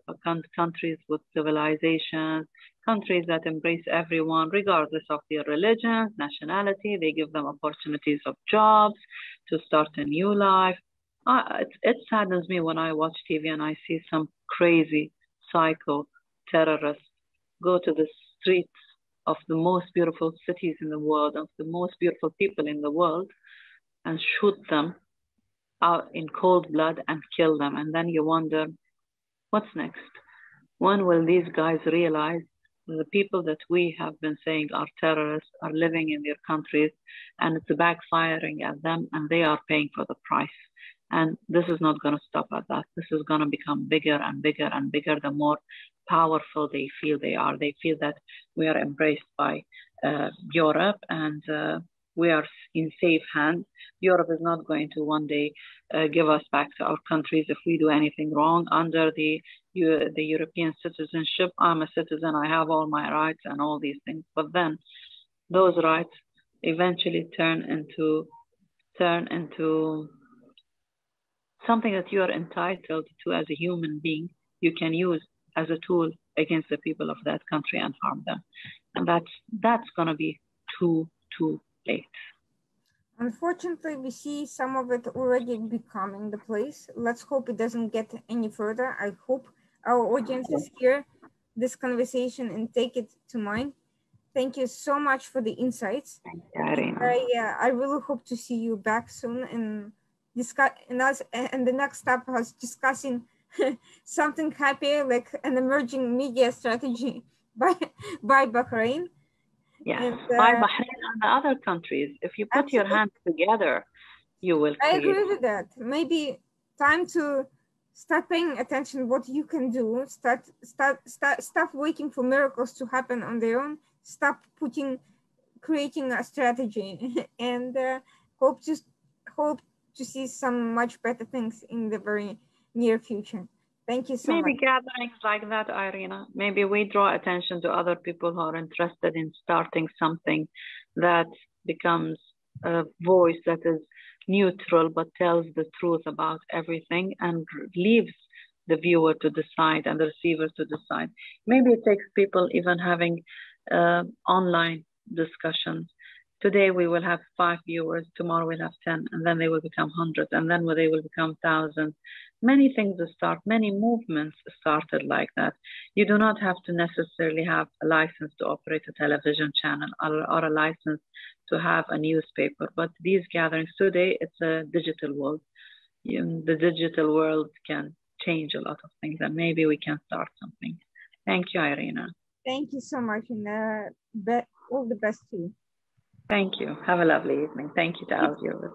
countries with civilizations, countries that embrace everyone, regardless of their religion, nationality. They give them opportunities of jobs to start a new life. It saddens me when I watch TV and I see some crazy psycho terrorists go to the streets of the most beautiful cities in the world, of the most beautiful people in the world, and shoot them out in cold blood and kill them. And then you wonder, what's next? When will these guys realize the people that we have been saying are terrorists are living in their countries and it's backfiring at them and they are paying for the price? And this is not going to stop at that. This is going to become bigger and bigger and bigger the more powerful they feel they are. They feel that we are embraced by Europe and we are in safe hands. Europe is not going to one day give us back to our countries if we do anything wrong. Under the European citizenship, I'm a citizen, I have all my rights and all these things. But then those rights eventually turn into something that you are entitled to as a human being, you can use as a tool against the people of that country and harm them. And that's going to be too late. Unfortunately, we see some of it already becoming the place. Let's hope it doesn't get any further. I hope our audiences hear this conversation and take it to mind. Thank you so much for the insights. Thank you, Irina. I really hope to see you back soon and discuss. And the next step was discussing something happier, like an emerging media strategy by Bahrain. Yes, and, by Bahrain and the other countries. If you put your hands together, you will create. I agree with that. Maybe time to start paying attention what you can do. Stop waiting for miracles to happen on their own. Stop creating a strategy, and hope to see some much better things in the very near future. Thank you so much. Maybe gatherings like that, Irina. Maybe we draw attention to other people who are interested in starting something that becomes a voice that is neutral but tells the truth about everything and leaves the viewer to decide and the receiver to decide. Maybe it takes people even having online discussions. Today we will have 5 viewers, tomorrow we'll have 10, and then they will become hundreds, and then they will become thousands. Many things start, many movements started like that. You do not have to necessarily have a license to operate a television channel or a license to have a newspaper. But these gatherings today, it's a digital world. The digital world can change a lot of things, and maybe we can start something. Thank you, Irina. Thank you so much, and all the best to you. Thank you. Have a lovely evening. Thank you to all viewers.